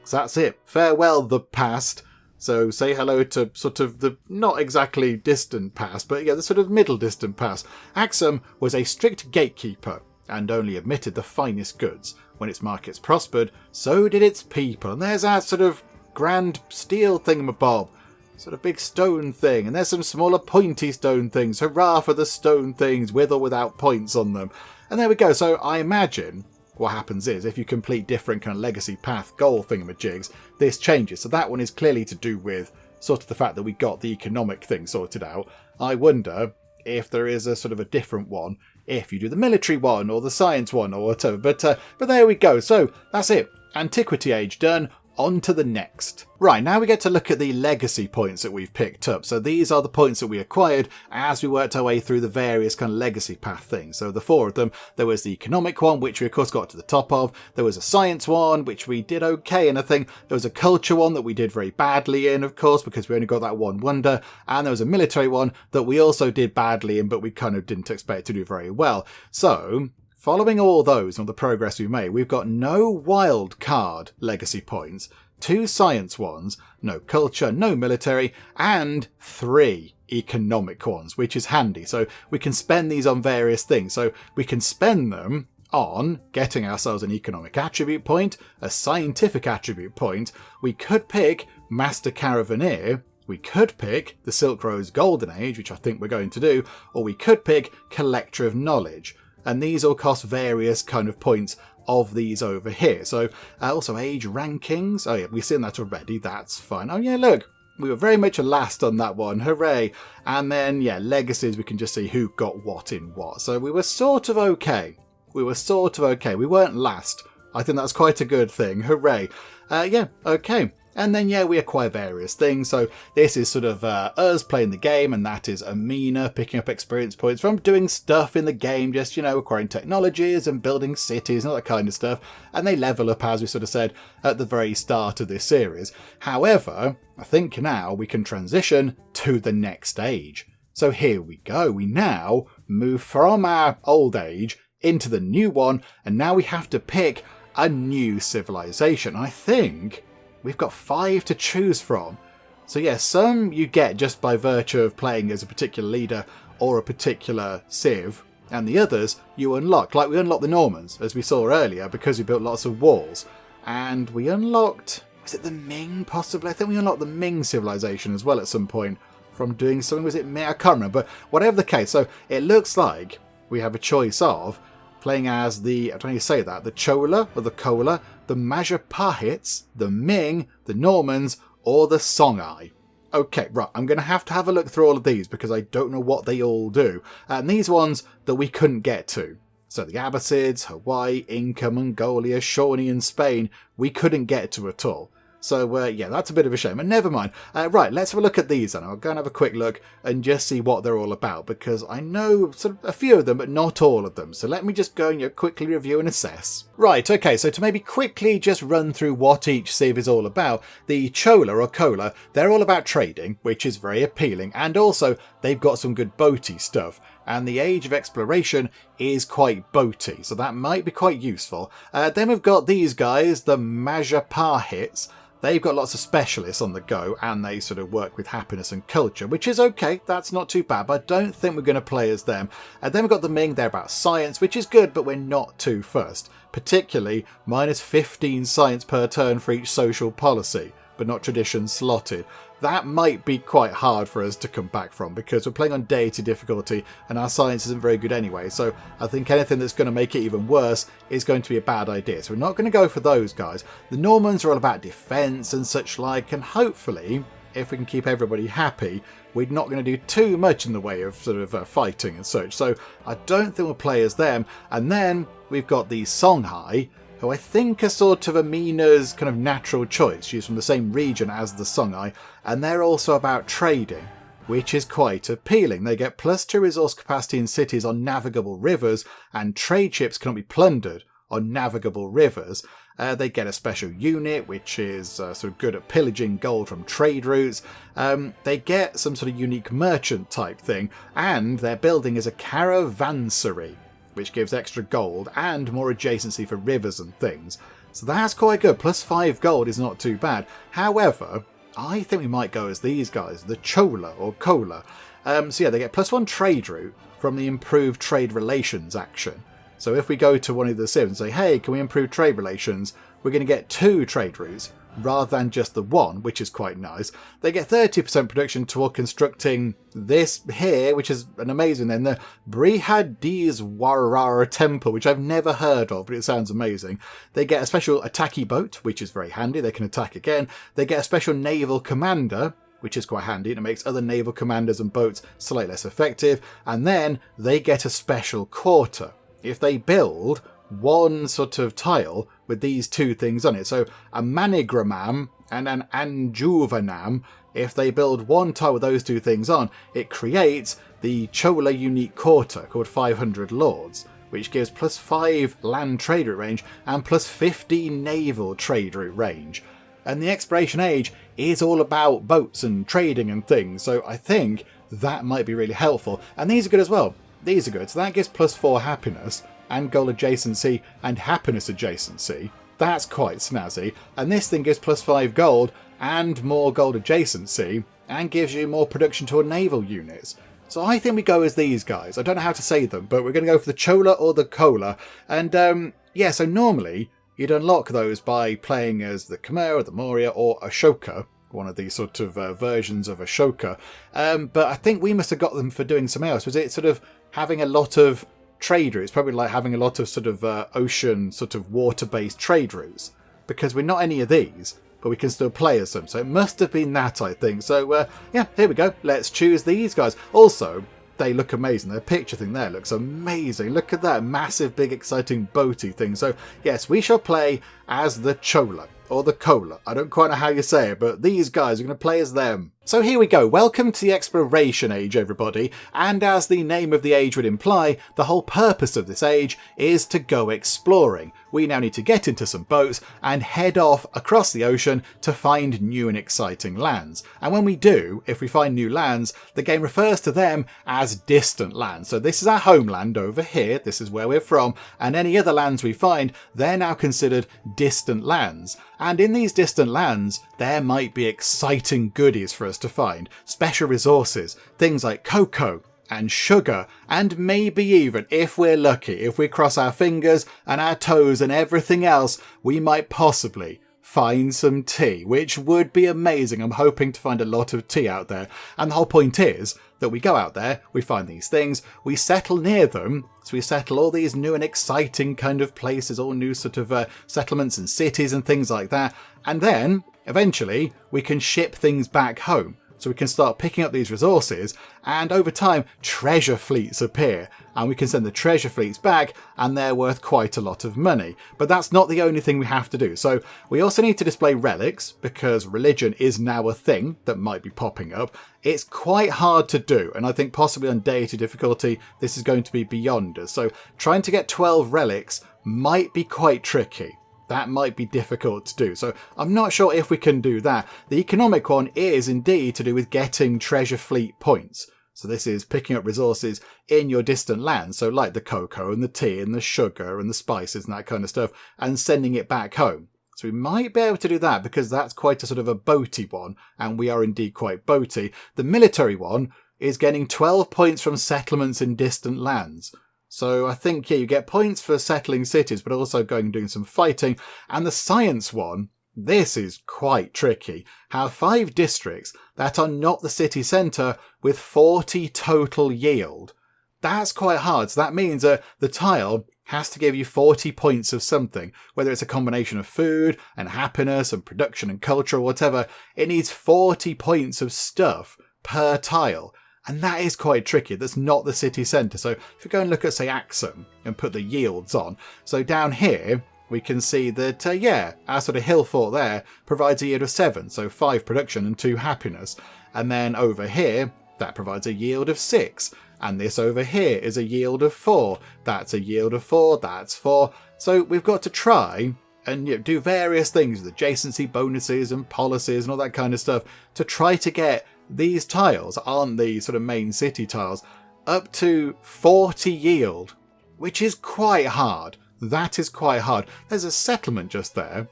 S1: So that's it. Farewell, the past. So say hello to sort of the not exactly distant past, but the sort of middle distant past. Axum was a strict gatekeeper and only admitted the finest goods. When its markets prospered, so did its people. And there's our sort of grand steel thingamabob. Sort of big stone thing. And there's some smaller pointy stone things. Hurrah for the stone things with or without points on them. And there we go. So I imagine what happens is, if you complete different kind of legacy path goal thingamajigs, this changes. So that one is clearly to do with sort of the fact that we got the economic thing sorted out. I wonder if there is a sort of a different one, if you do the military one or the science one or whatever. But there we go. So that's it. Antiquity Age done. On to the next. Right, now we get to look at the legacy points that we've picked up. So these are the points that we acquired as we worked our way through the various kind of legacy path things. So the 4 of them, there was the economic one, which we of course got to the top of. There was a science one, which we did okay in, I think. There was a culture one that we did very badly in, of course, because we only got that one wonder. And there was a military one that we also did badly in, but we kind of didn't expect to do very well. So following all those and the progress we've made, we've got no wild card legacy points, 2 science ones, no culture, no military, and 3 economic ones, which is handy. So we can spend these on various things. So we can spend them on getting ourselves an economic attribute point, a scientific attribute point. We could pick Master Caravaneer, we could pick the Silk Road's Golden Age, which I think we're going to do, or we could pick Collector of Knowledge. And these all cost various kind of points of these over here. So also age rankings. Oh yeah, we've seen that already. That's fine. Oh yeah, look, we were very much a last on that one. Hooray. And then, yeah, legacies, we can just see who got what in what. So we were sort of okay. We weren't last. I think that's quite a good thing. Hooray. Yeah, okay. And then, yeah, we acquire various things. So this is sort of us playing the game, and that is Amina picking up experience points from doing stuff in the game, just, acquiring technologies and building cities and all that kind of stuff. And they level up, as we sort of said at the very start of this series. However, I think now we can transition to the next age. So here we go. We now move from our old age into the new one, and now we have to pick a new civilization. I think we've got 5 to choose from. So yeah, some you get just by virtue of playing as a particular leader or a particular civ, and the others you unlock. Like we unlocked the Normans, as we saw earlier, because we built lots of walls. And we unlocked, was it the Ming possibly? I think we unlocked the Ming civilization as well at some point from doing something. Was it Ming? I can't remember. But whatever the case, so it looks like we have a choice of playing as the, I don't know how you say that, the Chola or the Kola, the Majapahits, the Ming, the Normans, or the Songhai. Okay, right, I'm going to have a look through all of these because I don't know what they all do. And these ones that we couldn't get to. So the Abbasids, Hawaii, Inca, Mongolia, Shawnee and Spain, we couldn't get to at all. So, yeah, that's a bit of a shame. And never mind. Right, let's have a look at these then. I'll go and have a quick look and just see what they're all about, because I know sort of a few of them, but not all of them. So let me just go and quickly review and assess. Right, okay, so to maybe quickly just run through what each civ is all about, the Chola or Kola, they're all about trading, which is very appealing, and also they've got some good boaty stuff. And the Age of Exploration is quite boaty, so that might be quite useful. Then we've got these guys, the Majapahits. They've got lots of specialists on the go, and they sort of work with happiness and culture, which is okay. That's not too bad, but I don't think we're going to play as them. And then we've got the Ming. They're about science, which is good, but we're not too fussed. Particularly, minus 15 science per turn for each social policy, but not tradition slotted. That might be quite hard for us to come back from, because we're playing on deity difficulty and our science isn't very good anyway, so I think anything that's going to make it even worse is going to be a bad idea. So we're not going to go for those guys. The Normans are all about defence and such like, and hopefully, if we can keep everybody happy, we're not going to do too much in the way of sort of fighting and such. So I don't think we'll play as them. And then we've got the Songhai, who I think are sort of Amina's kind of natural choice. She's from the same region as the Songhai, and they're also about trading, which is quite appealing. They get +2 resource capacity in cities on navigable rivers, and trade ships cannot be plundered on navigable rivers. They get a special unit, which is sort of good at pillaging gold from trade routes. They get some sort of unique merchant type thing, and their building is a caravansary, which gives extra gold and more adjacency for rivers and things. So that's quite good. +5 gold is not too bad. However, I think we might go as these guys, the Chola or Kola. So yeah, they get +1 trade route from the improved trade relations action. So if we go to one of the civs and say, hey, can we improve trade relations? We're going to get 2 trade routes rather than just the 1, which is quite nice. They get 30% production toward constructing this here, which is an amazing then, the Brihadiswarar Temple, which I've never heard of, but it sounds amazing. They get a special attacky boat, which is very handy. They can attack again. They get a special naval commander, which is quite handy, and it makes other naval commanders and boats slightly less effective. And then they get a special quarter. If they build one sort of tile with these 2 things on it, so a Manigramam and an Anjuvanam, if they build one tile with those 2 things on, it creates the Chola unique quarter called 500 Lords, which gives +5 land trade route range and +50 naval trade route range. And the Exploration Age is all about boats and trading and things, so I think that might be really helpful. And these are good as well. These are good. So that gives +4 happiness and gold adjacency and happiness adjacency. That's quite snazzy. And this thing gives +5 gold and more gold adjacency and gives you more production toward naval units. So I think we go as these guys. I don't know how to say them, but we're going to go for the Chola or the Cola. And yeah, so normally you'd unlock those by playing as the Khmer or the Maurya or Ashoka, one of these sort of versions of Ashoka. But I think we must have got them for doing something else. Was it sort of having a lot of trade routes? Probably like having a lot of sort of ocean, sort of water-based trade routes. Because we're not any of these, but we can still play as them. So it must have been that, I think. So yeah, here we go. Let's choose these guys. Also, they look amazing. Their picture thing there looks amazing. Look at that massive, big, exciting boaty thing. So yes, we shall play as the Chola or the Cola. I don't quite know how you say it, but these guys are going to play as them. So here we go. Welcome to the Exploration Age, everybody. And as the name of the age would imply, the whole purpose of this age is to go exploring. We now need to get into some boats and head off across the ocean to find new and exciting lands. And when we do, if we find new lands, the game refers to them as distant lands. So this is our homeland over here. This is where we're from. And any other lands we find, they're now considered distant lands. And in these distant lands, there might be exciting goodies for us to find. Special resources, things like cocoa and sugar, and maybe even, if we're lucky, if we cross our fingers and our toes and everything else, we might possibly find some tea, which would be amazing. I'm hoping to find a lot of tea out there. And the whole point is that we go out there, we find these things, we settle near them. So we settle all these new and exciting kind of places, all new sort of settlements and cities and things like that. And then eventually we can ship things back home. So we can start picking up these resources, and over time treasure fleets appear, and we can send the treasure fleets back, and they're worth quite a lot of money. But that's not the only thing we have to do. So we also need to display relics, because religion is now a thing that might be popping up. It's quite hard to do, and I think possibly on deity difficulty this is going to be beyond us. So trying to get 12 relics might be quite tricky. That might be difficult to do, so I'm not sure if we can do that. The economic one is indeed to do with getting treasure fleet points. So this is picking up resources in your distant lands, so like the cocoa and the tea and the sugar and the spices and that kind of stuff, and sending it back home. So we might be able to do that because that's quite a sort of a boaty one, and we are indeed quite boaty. The military one is getting 12 points from settlements in distant lands. So I think, yeah, you get points for settling cities, but also going and doing some fighting. And the science one, this is quite tricky. Have 5 districts that are not the city centre with 40 total yield. That's quite hard. So that means that the tile has to give you 40 points of something, whether it's a combination of food and happiness and production and culture or whatever. It needs 40 points of stuff per tile. And that is quite tricky. That's not the city centre. So if we go and look at, say, Axum and put the yields on. So down here, we can see that, yeah, our sort of hill fort there provides a yield of 7. So 5 production and 2 happiness. And then over here, that provides a yield of 6. And this over here is a yield of 4. That's a yield of 4. That's 4. So we've got to try and do various things with adjacency bonuses and policies and all that kind of stuff to try to get these tiles, aren't the sort of main city tiles, up to 40 yield, which is quite hard. That is quite hard. There's a settlement just there.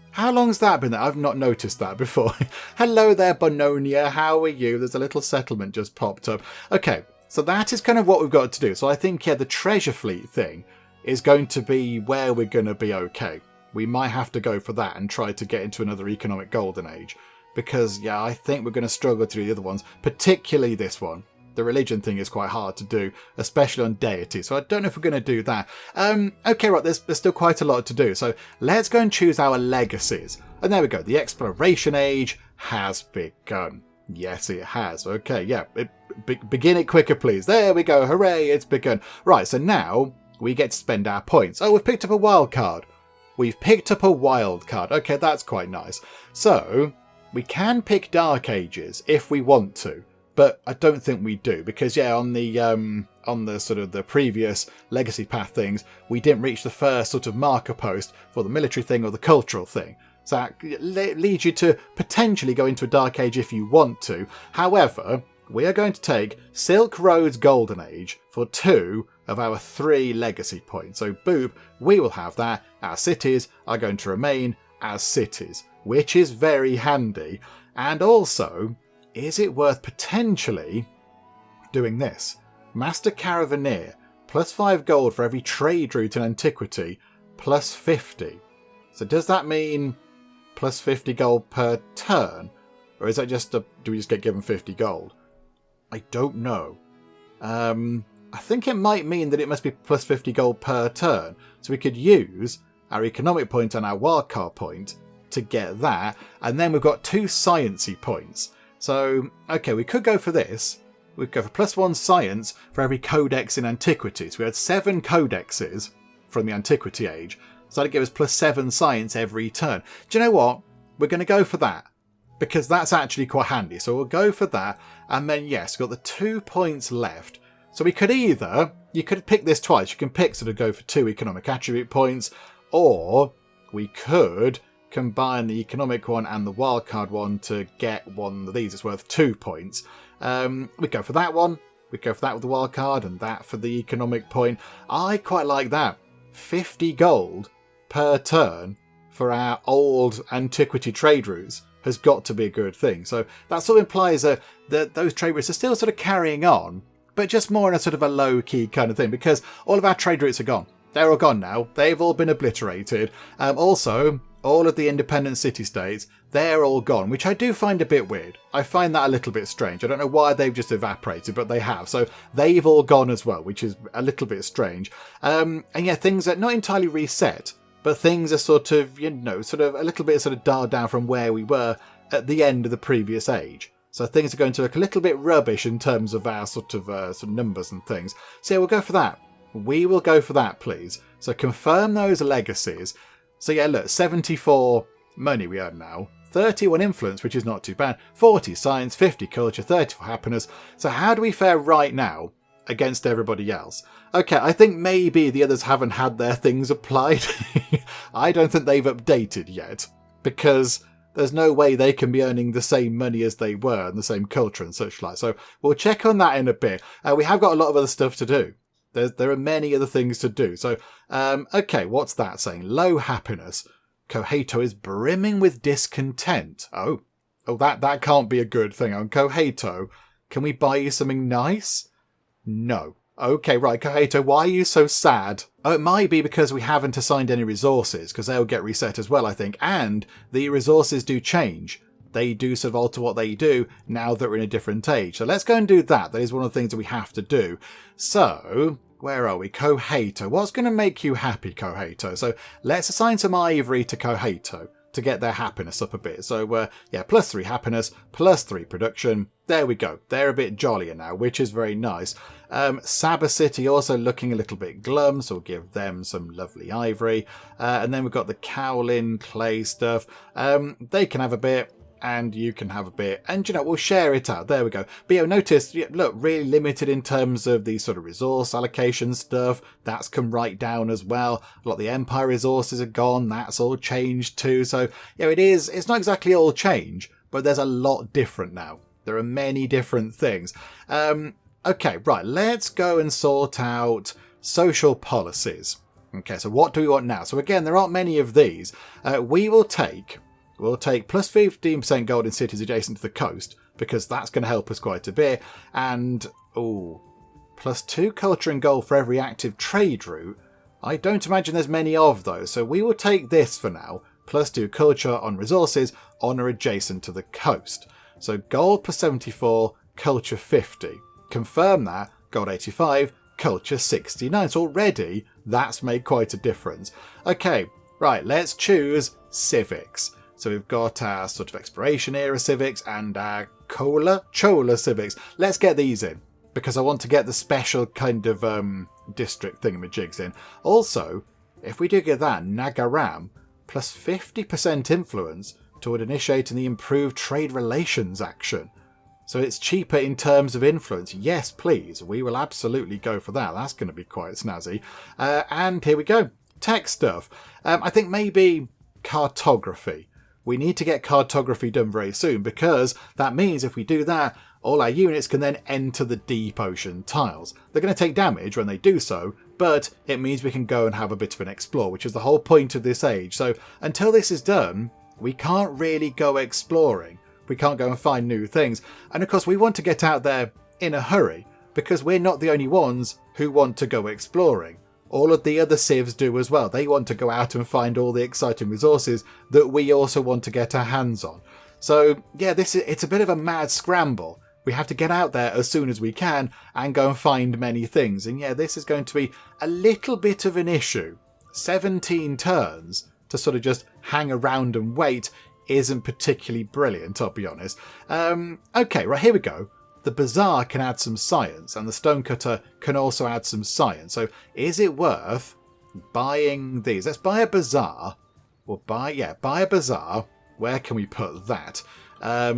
S1: How long's that been there? I've not noticed that before. Hello there, Bononia. How are you? There's a little settlement just popped up. Okay, so that is kind of what we've got to do. So I think, yeah, the treasure fleet thing is going to be where we're going to be okay. We might have to go for that and try to get into another economic golden age. Because, yeah, I think we're going to struggle to do the other ones, particularly this one. The religion thing is quite hard to do, especially on deity, so I don't know if we're going to do that. Okay, right, there's still quite a lot to do, so let's go and choose our legacies. And there we go, the Exploration Age has begun. Yes, it has. Okay, yeah, begin it quicker, please. There we go, hooray, it's begun. Right, so now we get to spend our points. Oh, we've picked up a wild card. We've picked up a wild card. Okay, that's quite nice. So we can pick Dark Ages if we want to, but I don't think we do because, yeah, on the sort of the previous legacy path things, we didn't reach the first sort of marker post for the military thing or the cultural thing. So that leads you to potentially go into a Dark Age if you want to. However, we are going to take Silk Road's Golden Age for 2 of our 3 legacy points. So boop, we will have that. Our cities are going to remain as cities, which is very handy. And also, is it worth potentially doing this? Master Caravaneer, plus 5 gold for every trade route in Antiquity, plus 50. So does that mean plus 50 gold per turn? Or is that just do we just get given 50 gold? I don't know. I think it might mean that it must be plus 50 gold per turn. So we could use our economic point and our wildcard point to get that. And then we've got 2 sciencey points. So, okay, we could go for this. We'd go for plus 1 science for every codex in Antiquity. So we had 7 codexes from the Antiquity Age. So that'd give us plus 7 science every turn. Do you know what? We're going to go for that, because that's actually quite handy. So we'll go for that. And then, yes, we've got the 2 points left. So we could either, you could pick this twice. You can pick sort of go for 2 economic attribute points, or we could combine the economic one and the wildcard one to get one of these. It's worth 2 points. We go for that one. We go for that with the wildcard and that for the economic point. I quite like that. 50 gold per turn for our old Antiquity trade routes has got to be a good thing. So that sort of implies that those trade routes are still sort of carrying on, but just more in a sort of a low-key kind of thing, because all of our trade routes are gone. They're all gone now. They've all been obliterated. Also, all of the independent city-states, they're all gone, which I do find a bit weird. I find that a little bit strange. I don't know why they've just evaporated, but they have. So they've all gone as well, which is a little bit strange. And yeah, things are not entirely reset, but things are sort of, sort of a little bit sort of dialed down from where we were at the end of the previous age. So things are going to look a little bit rubbish in terms of our sort of numbers and things. So yeah, we'll go for that. We will go for that, please. So confirm those legacies. So yeah, look, 74 money we earn now. 31 influence, which is not too bad. 40 science, 50 culture, 34 happiness. So how do we fare right now against everybody else? Okay, I think maybe the others haven't had their things applied. I don't think they've updated yet, because there's no way they can be earning the same money as they were and the same culture and such like. So we'll check on that in a bit. We have got a lot of other stuff to do. There are many other things to do. So, okay, what's that saying? Low happiness. Koheto is brimming with discontent. Oh, that can't be a good thing. On Koheto, can we buy you something nice? No. Okay, right, Koheto, why are you so sad? Oh, it might be because we haven't assigned any resources, because they'll get reset as well, I think. And the resources do change. They do sort of alter what they do now that we're in a different age. So let's go and do that. That is one of the things that we have to do. So, where are we? Koheto. What's going to make you happy, Koheto? So let's assign some ivory to Koheto to get their happiness up a bit. So, yeah, plus 3 happiness, plus 3 production. There we go. They're a bit jollier now, which is very nice. Saba City also looking a little bit glum, so we'll give them some lovely ivory. And then we've got the Cowlin clay stuff. They can have a bit, and you can have a bit, and we'll share it out. There we go. But yeah, notice, look, really limited in terms of the sort of resource allocation stuff. That's come right down as well. A lot of the Empire resources are gone. That's all changed too. So yeah, it's not exactly all change, but there's a lot different now. There are many different things. Okay, right, let's go and sort out social policies. Okay, so what do we want now? So again, there aren't many of these. We'll take plus 15% gold in cities adjacent to the coast, because that's going to help us quite a bit. And, plus 2 culture and gold for every active trade route. I don't imagine there's many of those, so we will take this for now. Plus 2 culture on resources on or adjacent to the coast. So gold plus 74, culture 50. Confirm that, gold 85, culture 69. So already that's made quite a difference. Okay, right, let's choose civics. So we've got our sort of exploration era civics and our Chola civics. Let's get these in, because I want to get the special kind of district thingamajigs in. Also, if we do get that, Nagaram, plus 50% influence toward initiating the improved trade relations action. So it's cheaper in terms of influence. Yes, please. We will absolutely go for that. That's going to be quite snazzy. And here we go. Tech stuff. I think maybe cartography. we need to get cartography done very soon, because that means if we do that, all our units can then enter the deep ocean tiles. They're going to take damage when they do so, but it means we can go and have a bit of an explore, which is the whole point of this age. So until this is done, we can't really go exploring. We can't go and find new things. And of course, we want to get out there in a hurry, because we're not the only ones who want to go exploring. All of the other civs do as well. They want to go out and find all the exciting resources that we also want to get our hands on. So yeah, it's a bit of a mad scramble. We have to get out there as soon as we can and go and find many things. And yeah, this is going to be a little bit of an issue. 17 turns to sort of just hang around and wait isn't particularly brilliant, I'll be honest. Okay, right, here we go. The Bazaar can add some science, and the Stonecutter can also add some science. So is it worth buying these? Let's buy a Bazaar. We'll buy a Bazaar. Where can we put that?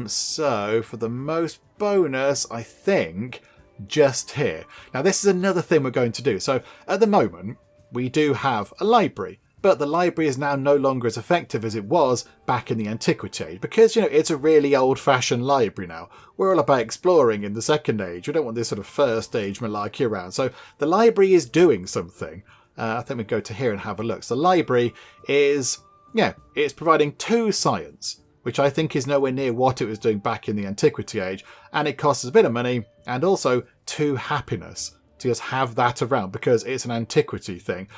S1: So for the most bonus, I think just here. Now this is another thing we're going to do. So at the moment, we do have a library, but the library is now no longer as effective as it was back in the Antiquity Age, because, you know, it's a really old-fashioned library now. We're all about exploring in the Second Age. We don't want this sort of First Age malarkey around. So the library is doing something. I think we go to here and have a look. So the library is, yeah, it's providing 2 science, which I think is nowhere near what it was doing back in the Antiquity Age, and it costs us a bit of money, and also 2 happiness to just have that around, because it's an antiquity thing.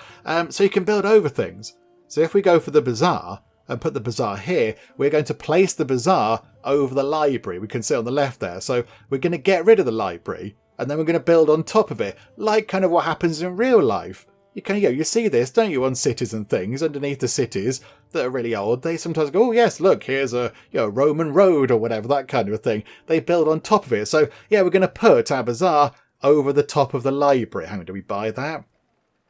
S1: So you can build over things. So if we go for the Bazaar and put the Bazaar here, we're going to place the Bazaar over the library. We can see on the left there. So we're going to get rid of the library, and then we're going to build on top of it, like kind of what happens in real life. You see this, don't you, on cities and things, underneath the cities that are really old. They sometimes go, oh yes, look, here's a Roman road or whatever, that kind of a thing. They build on top of it. So yeah, we're going to put our Bazaar over the top of the library. Hang on, do we buy that?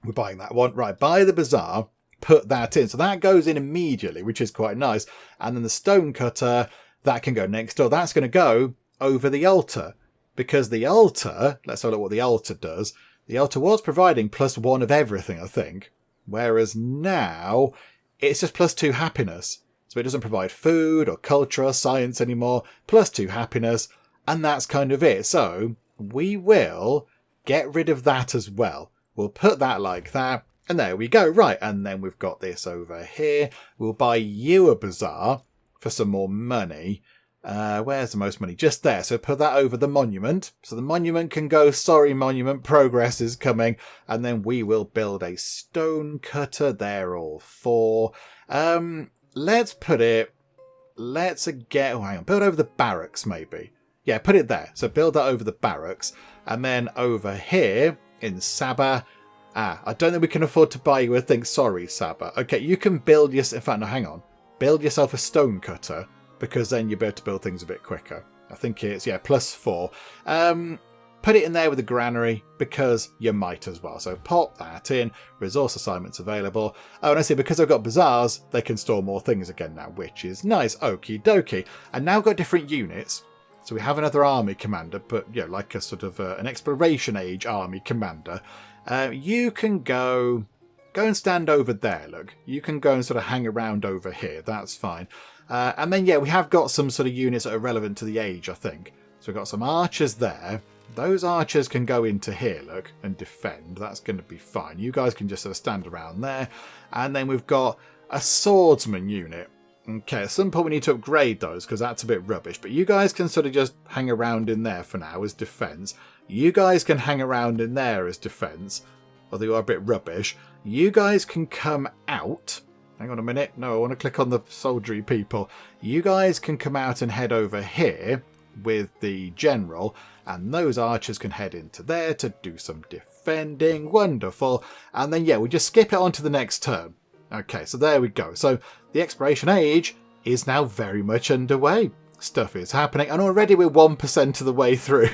S1: We're buying that one. Right, buy the Bazaar, put that in. So that goes in immediately, which is quite nice. And then the Stonecutter, that can go next door. That's going to go over the altar, because the altar, let's have a look what the altar does. The altar was providing +1 of everything, I think. Whereas now, it's just +2 happiness. So it doesn't provide food or culture or science anymore. +2 happiness. And that's kind of it. So we will get rid of that as well. We'll put that like that. And there we go. Right. And then we've got this over here. We'll buy you a Bazaar for some more money. Where's the most money? Just there. So put that over the monument. So the monument can go, sorry monument, progress is coming. And then we will build a Stonecutter. They're all 4. Let's put it, build over the barracks maybe. Yeah, put it there. So build that over the barracks. And then over here in Saba. I don't think we can afford to buy you a thing. Sorry, Saba. Okay, you can build yourself. In fact, no, hang on. Build yourself a Stonecutter, because then you'll be able to build things a bit quicker. I think it's, +4. Put it in there with the granary, because you might as well. So pop that in. Resource assignments available. Oh, and I see, because I've got Bazaars, they can store more things again now, which is nice. Okie dokie. And now I've got different units. So we have another army commander, but like a sort of an exploration age army commander. You can go and stand over there, look. You can go and sort of hang around over here. That's fine. And then, we have got some sort of units that are relevant to the age, I think. So we've got some archers there. Those archers can go into here, look, and defend. That's going to be fine. You guys can just sort of stand around there. And then we've got a swordsman unit. Okay, at some point we need to upgrade those, because that's a bit rubbish. But you guys can sort of just hang around in there for now as defence. You guys can hang around in there as defence, although you are a bit rubbish. You guys can come out. Hang on a minute. No, I want to click on the soldiery people. You guys can come out and head over here with the general, and those archers can head into there to do some defending. Wonderful. And then, we just skip it on to the next turn. Okay, so there we go. So the exploration age is now very much underway. Stuff is happening, and already we're 1% of the way through.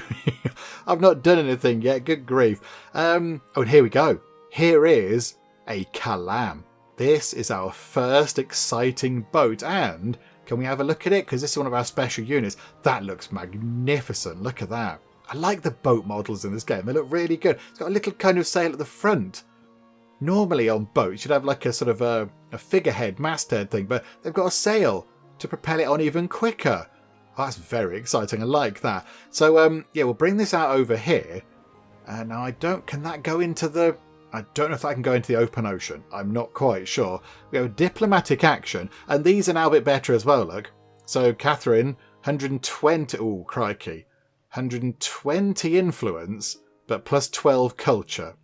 S1: I've not done anything yet. Good grief. And here we go. Here is a Kalam. This is our first exciting boat, and can we have a look at it? Because this is one of our special units. That looks magnificent. Look at that. I like the boat models in this game. They look really good. It's got a little kind of sail at the front. Normally on boats, you'd have like a sort of a figurehead, masthead thing, but they've got a sail to propel it on even quicker. Oh, that's very exciting. I like that. So, yeah, we'll bring this out over here. Now, can that go into the... I don't know if that can go into the open ocean. I'm not quite sure. We have a diplomatic action, and these are now a bit better as well, look. So, Catherine, 120... Oh, crikey. 120 influence, but plus 12 culture.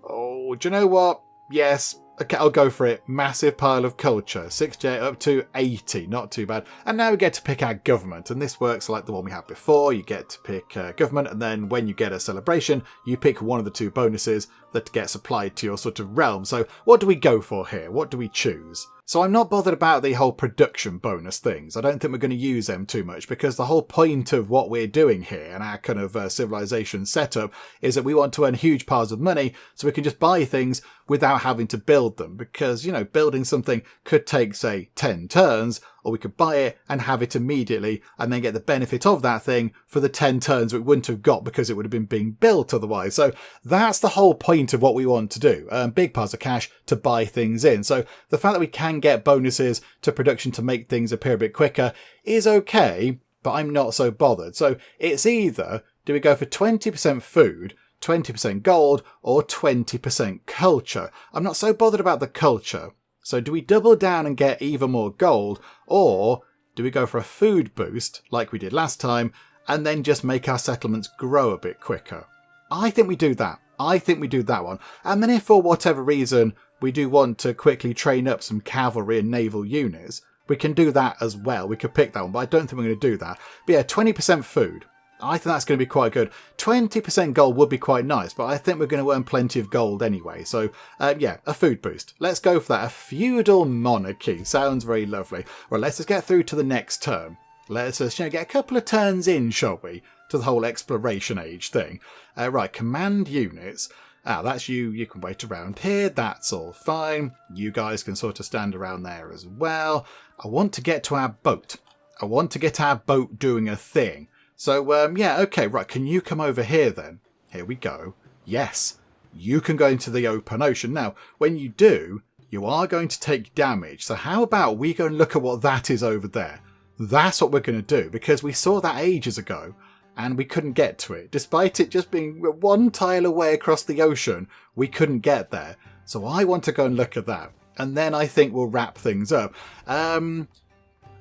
S1: Oh, do you know what? Yes. Okay, I'll go for it. Massive pile of culture. 68 up to 80. Not too bad. And now we get to pick our government. And this works like the one we had before. You get to pick government. And then when you get a celebration, you pick one of the two bonuses that gets applied to your sort of realm. So what do we go for here? What do we choose? So I'm not bothered about the whole production bonus things. I don't think we're going to use them too much because the whole point of what we're doing here and our kind of civilization setup is that we want to earn huge piles of money so we can just buy things without having to build them because, you know, building something could take, say, 10 turns, or we could buy it and have it immediately and then get the benefit of that thing for the 10 turns we wouldn't have got because it would have been being built otherwise. So that's the whole point of what we want to do. Big piles of cash to buy things in. So the fact that we can get bonuses to production to make things appear a bit quicker is okay, but I'm not so bothered. So it's either, do we go for 20% food, 20% gold, or 20% culture? I'm not so bothered about the culture. So do we double down and get even more gold, or do we go for a food boost like we did last time and then just make our settlements grow a bit quicker? I think we do that. I think we do that one. And then if for whatever reason we do want to quickly train up some cavalry and naval units, we can do that as well. We could pick that one, but I don't think we're going to do that. But yeah, 20% food. I think that's going to be quite good. 20% gold would be quite nice, but I think we're going to earn plenty of gold anyway. So, yeah, a food boost. Let's go for that. A feudal monarchy. Sounds very lovely. Well, let's just get through to the next turn. Let's just get a couple of turns in, shall we, to the whole exploration age thing. Right, command units. That's you. You can wait around here. That's all fine. You guys can sort of stand around there as well. I want to get to our boat. I want to get our boat doing a thing. So, yeah, okay, right, can you come over here then? Here we go. Yes, you can go into the open ocean. Now, when you do, you are going to take damage. So how about we go and look at what that is over there? That's what we're going to do, because we saw that ages ago, and we couldn't get to it. Despite it just being one tile away across the ocean, we couldn't get there. So I want to go and look at that, and then I think we'll wrap things up.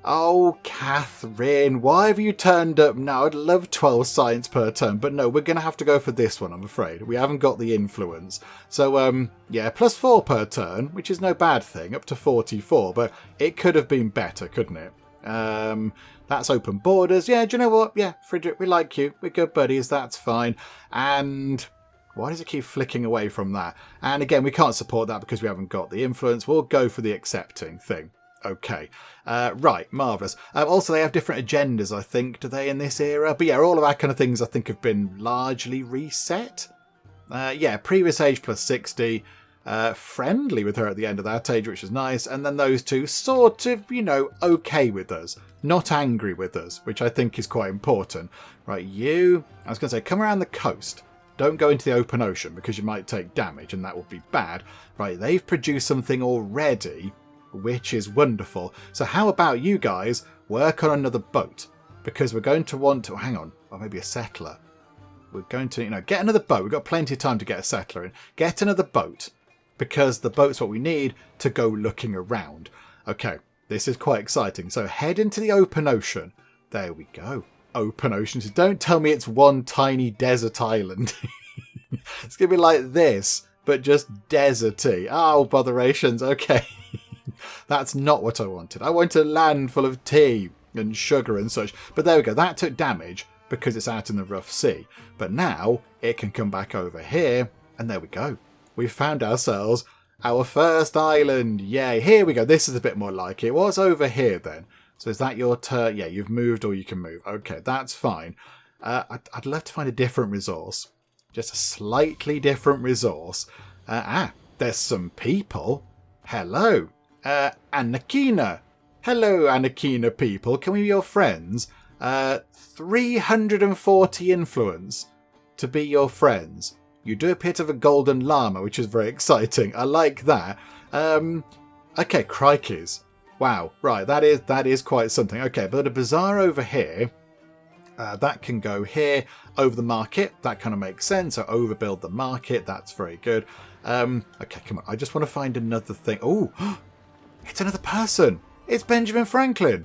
S1: Oh, Catherine, why have you turned up now? I'd love 12 science per turn, but no, we're going to have to go for this one, I'm afraid. We haven't got the influence. So, yeah, plus 4 per turn, which is no bad thing, up to 44, but it could have been better, couldn't it? That's open borders. Yeah, do you know what? Yeah, Frederick, we like you. We're good buddies, that's fine. And why does it keep flicking away from that? And again, we can't support that because we haven't got the influence. We'll go for the accepting thing. Okay, right, marvellous. Also, they have different agendas, I think, do they, in this era? But yeah, all of our kind of things, I think, have been largely reset. Yeah, previous age plus 60, friendly with her at the end of that age, which is nice. And then those two sort of, you know, okay with us, not angry with us, which I think is quite important. Right, I was going to say, come around the coast. Don't go into the open ocean because you might take damage and that would be bad. Right, they've produced something already, which is wonderful. So how about you guys work on another boat? Because we're going to want to... hang on. Or maybe a settler. We're going to, you know, get another boat. We've got plenty of time to get a settler in. Get another boat. Because the boat's what we need to go looking around. Okay, this is quite exciting. So head into the open ocean. There we go. Open ocean. So don't tell me it's one tiny desert island. It's going to be like this, but just deserty. Oh, botherations. Okay. That's not what I wanted. I wanted a land full of tea and sugar and such. But there we go. That took damage because it's out in the rough sea. But now it can come back over here. And there we go. We've found ourselves our first island. Yay. Here we go. This is a bit more like it. What's over here then? So is that your turn? Yeah, you've moved or you can move. Okay, that's fine. I'd love to find a different resource. Just a slightly different resource. There's some people. Hello. Anakina. Hello, Anakina people. Can we be your friends? 340 influence to be your friends. You do appear to have a golden llama, which is very exciting. I like that. Okay, crikeys. Wow, right, that is quite something. Okay, but a bazaar over here, that can go here, over the market. That kind of makes sense. So overbuild the market. That's very good. Okay, come on. I just want to find another thing. Oh, it's another person. It's Benjamin Franklin.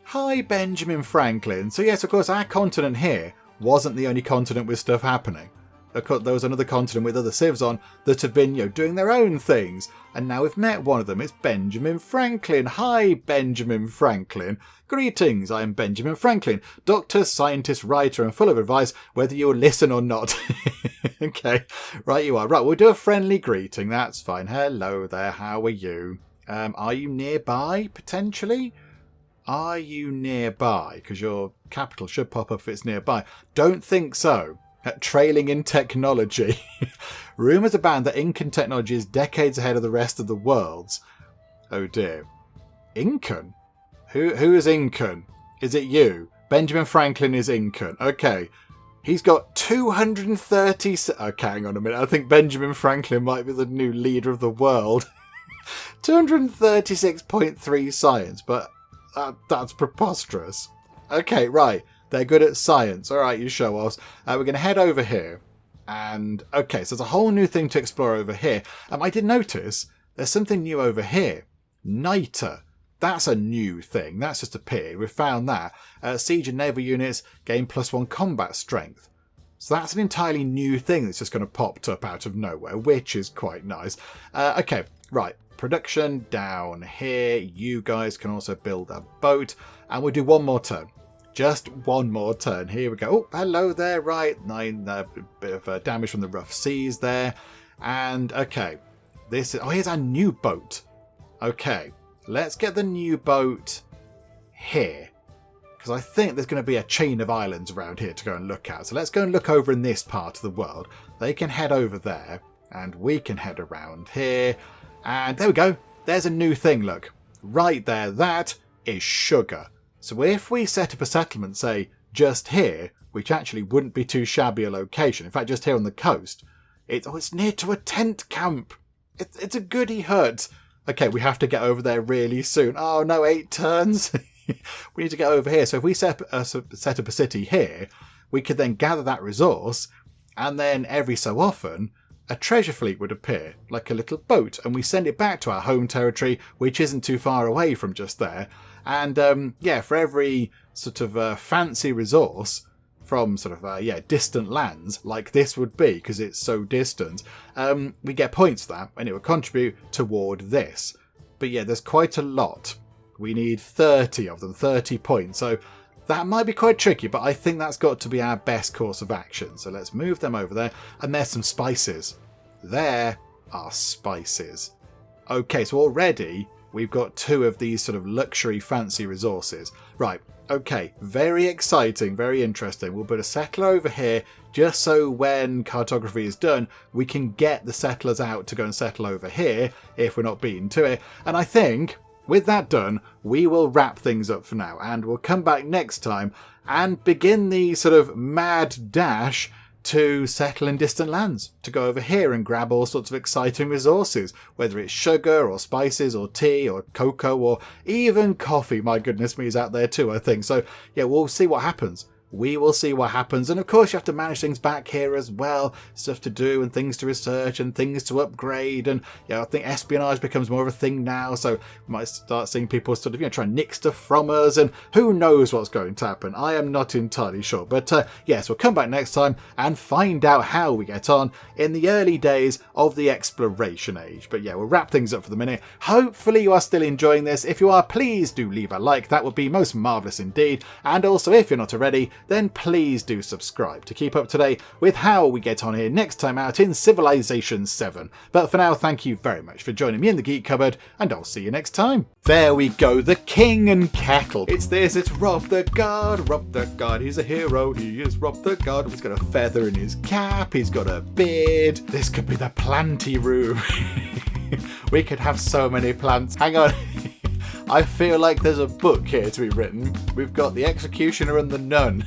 S1: Hi, Benjamin Franklin. So yes, of course, our continent here wasn't the only continent with stuff happening. Of course, there was another continent with other civs on that have been, doing their own things. And now we've met one of them. It's Benjamin Franklin. Hi, Benjamin Franklin. Greetings, I am Benjamin Franklin, doctor, scientist, writer, and full of advice, whether you'll listen or not. Okay, right you are. Right, we'll do a friendly greeting. That's fine. Hello there, how are you? Are you nearby, potentially? Are you nearby? Because your capital should pop up if it's nearby. Don't think so. Trailing in technology. Rumours abound that Incan technology is decades ahead of the rest of the world's. Oh dear. Incan? Who is Incan? Is it you? Benjamin Franklin is Incan. Okay. He's got 230... Okay, hang on a minute. I think Benjamin Franklin might be the new leader of the world. 236.3 science, but that's preposterous. Okay, right. They're good at science. All right, you show us. We're going to head over here. And, okay, so there's a whole new thing to explore over here. I did notice there's something new over here. Niter. That's a new thing. That's just appeared. We've found that. Siege and naval units gain +1 combat strength. So that's an entirely new thing that's just going to pop up out of nowhere, which is quite nice. Okay, right. Production down here. You guys can also build a boat. And we'll do one more turn. Just one more turn. Here we go. Oh, hello there. Right. 9 bit of damage from the rough seas there. And, okay. This is... Oh, here's our new boat. Okay. Let's get the new boat here. Because I think there's going to be a chain of islands around here to go and look at. So let's go and look over in this part of the world. They can head over there. And we can head around here. And there we go. There's a new thing, look. Right there. That is sugar. So if we set up a settlement, say, just here, which actually wouldn't be too shabby a location. In fact, just here on the coast. It's near to a tent camp. It's a goody hut. Okay, we have to get over there really soon. Oh no, 8 turns. We need to get over here. So if we set up a city here, we could then gather that resource, and then every so often, a treasure fleet would appear, like a little boat, and we send it back to our home territory, which isn't too far away from just there. And yeah, for every sort of fancy resource from sort of distant lands, like this would be, because it's so distant, we get points for that, and it would contribute toward this. But yeah, there's quite a lot. We need 30 of them, 30 points. So that might be quite tricky, but I think that's got to be our best course of action. So let's move them over there. And there's some spices. There are spices. Okay, so already we've got 2 of these sort of luxury fancy resources. Right, okay, very exciting, very interesting. We'll put a settler over here just so when cartography is done, we can get the settlers out to go and settle over here if we're not beaten to it. And I think with that done, we will wrap things up for now, and we'll come back next time and begin the sort of mad dash to settle in distant lands, to go over here and grab all sorts of exciting resources, whether it's sugar or spices or tea or cocoa or even coffee. My goodness me, is out there too, I think. So yeah, we'll see what happens. We will see what happens. And of course you have to manage things back here as well. Stuff to do and things to research and things to upgrade. And yeah, I think espionage becomes more of a thing now. So we might start seeing people sort of, try and nick stuff from us. And who knows what's going to happen. I am not entirely sure. But yes, we'll come back next time and find out how we get on in the early days of the exploration age. But yeah, we'll wrap things up for the minute. Hopefully you are still enjoying this. If you are, please do leave a like. That would be most marvellous indeed. And also, if you're not already, then please do subscribe to keep up to date with how we get on here next time out in Civilization 7. But for now, thank you very much for joining me in the Geek Cupboard, and I'll see you next time. There we go, the King and Kettle. It's Rob the God, he's a hero, he is Rob the God. He's got a feather in his cap, he's got a beard. This could be the planty room. We could have so many plants. Hang on. I feel like there's a book here to be written. We've got the Executioner and the Nun.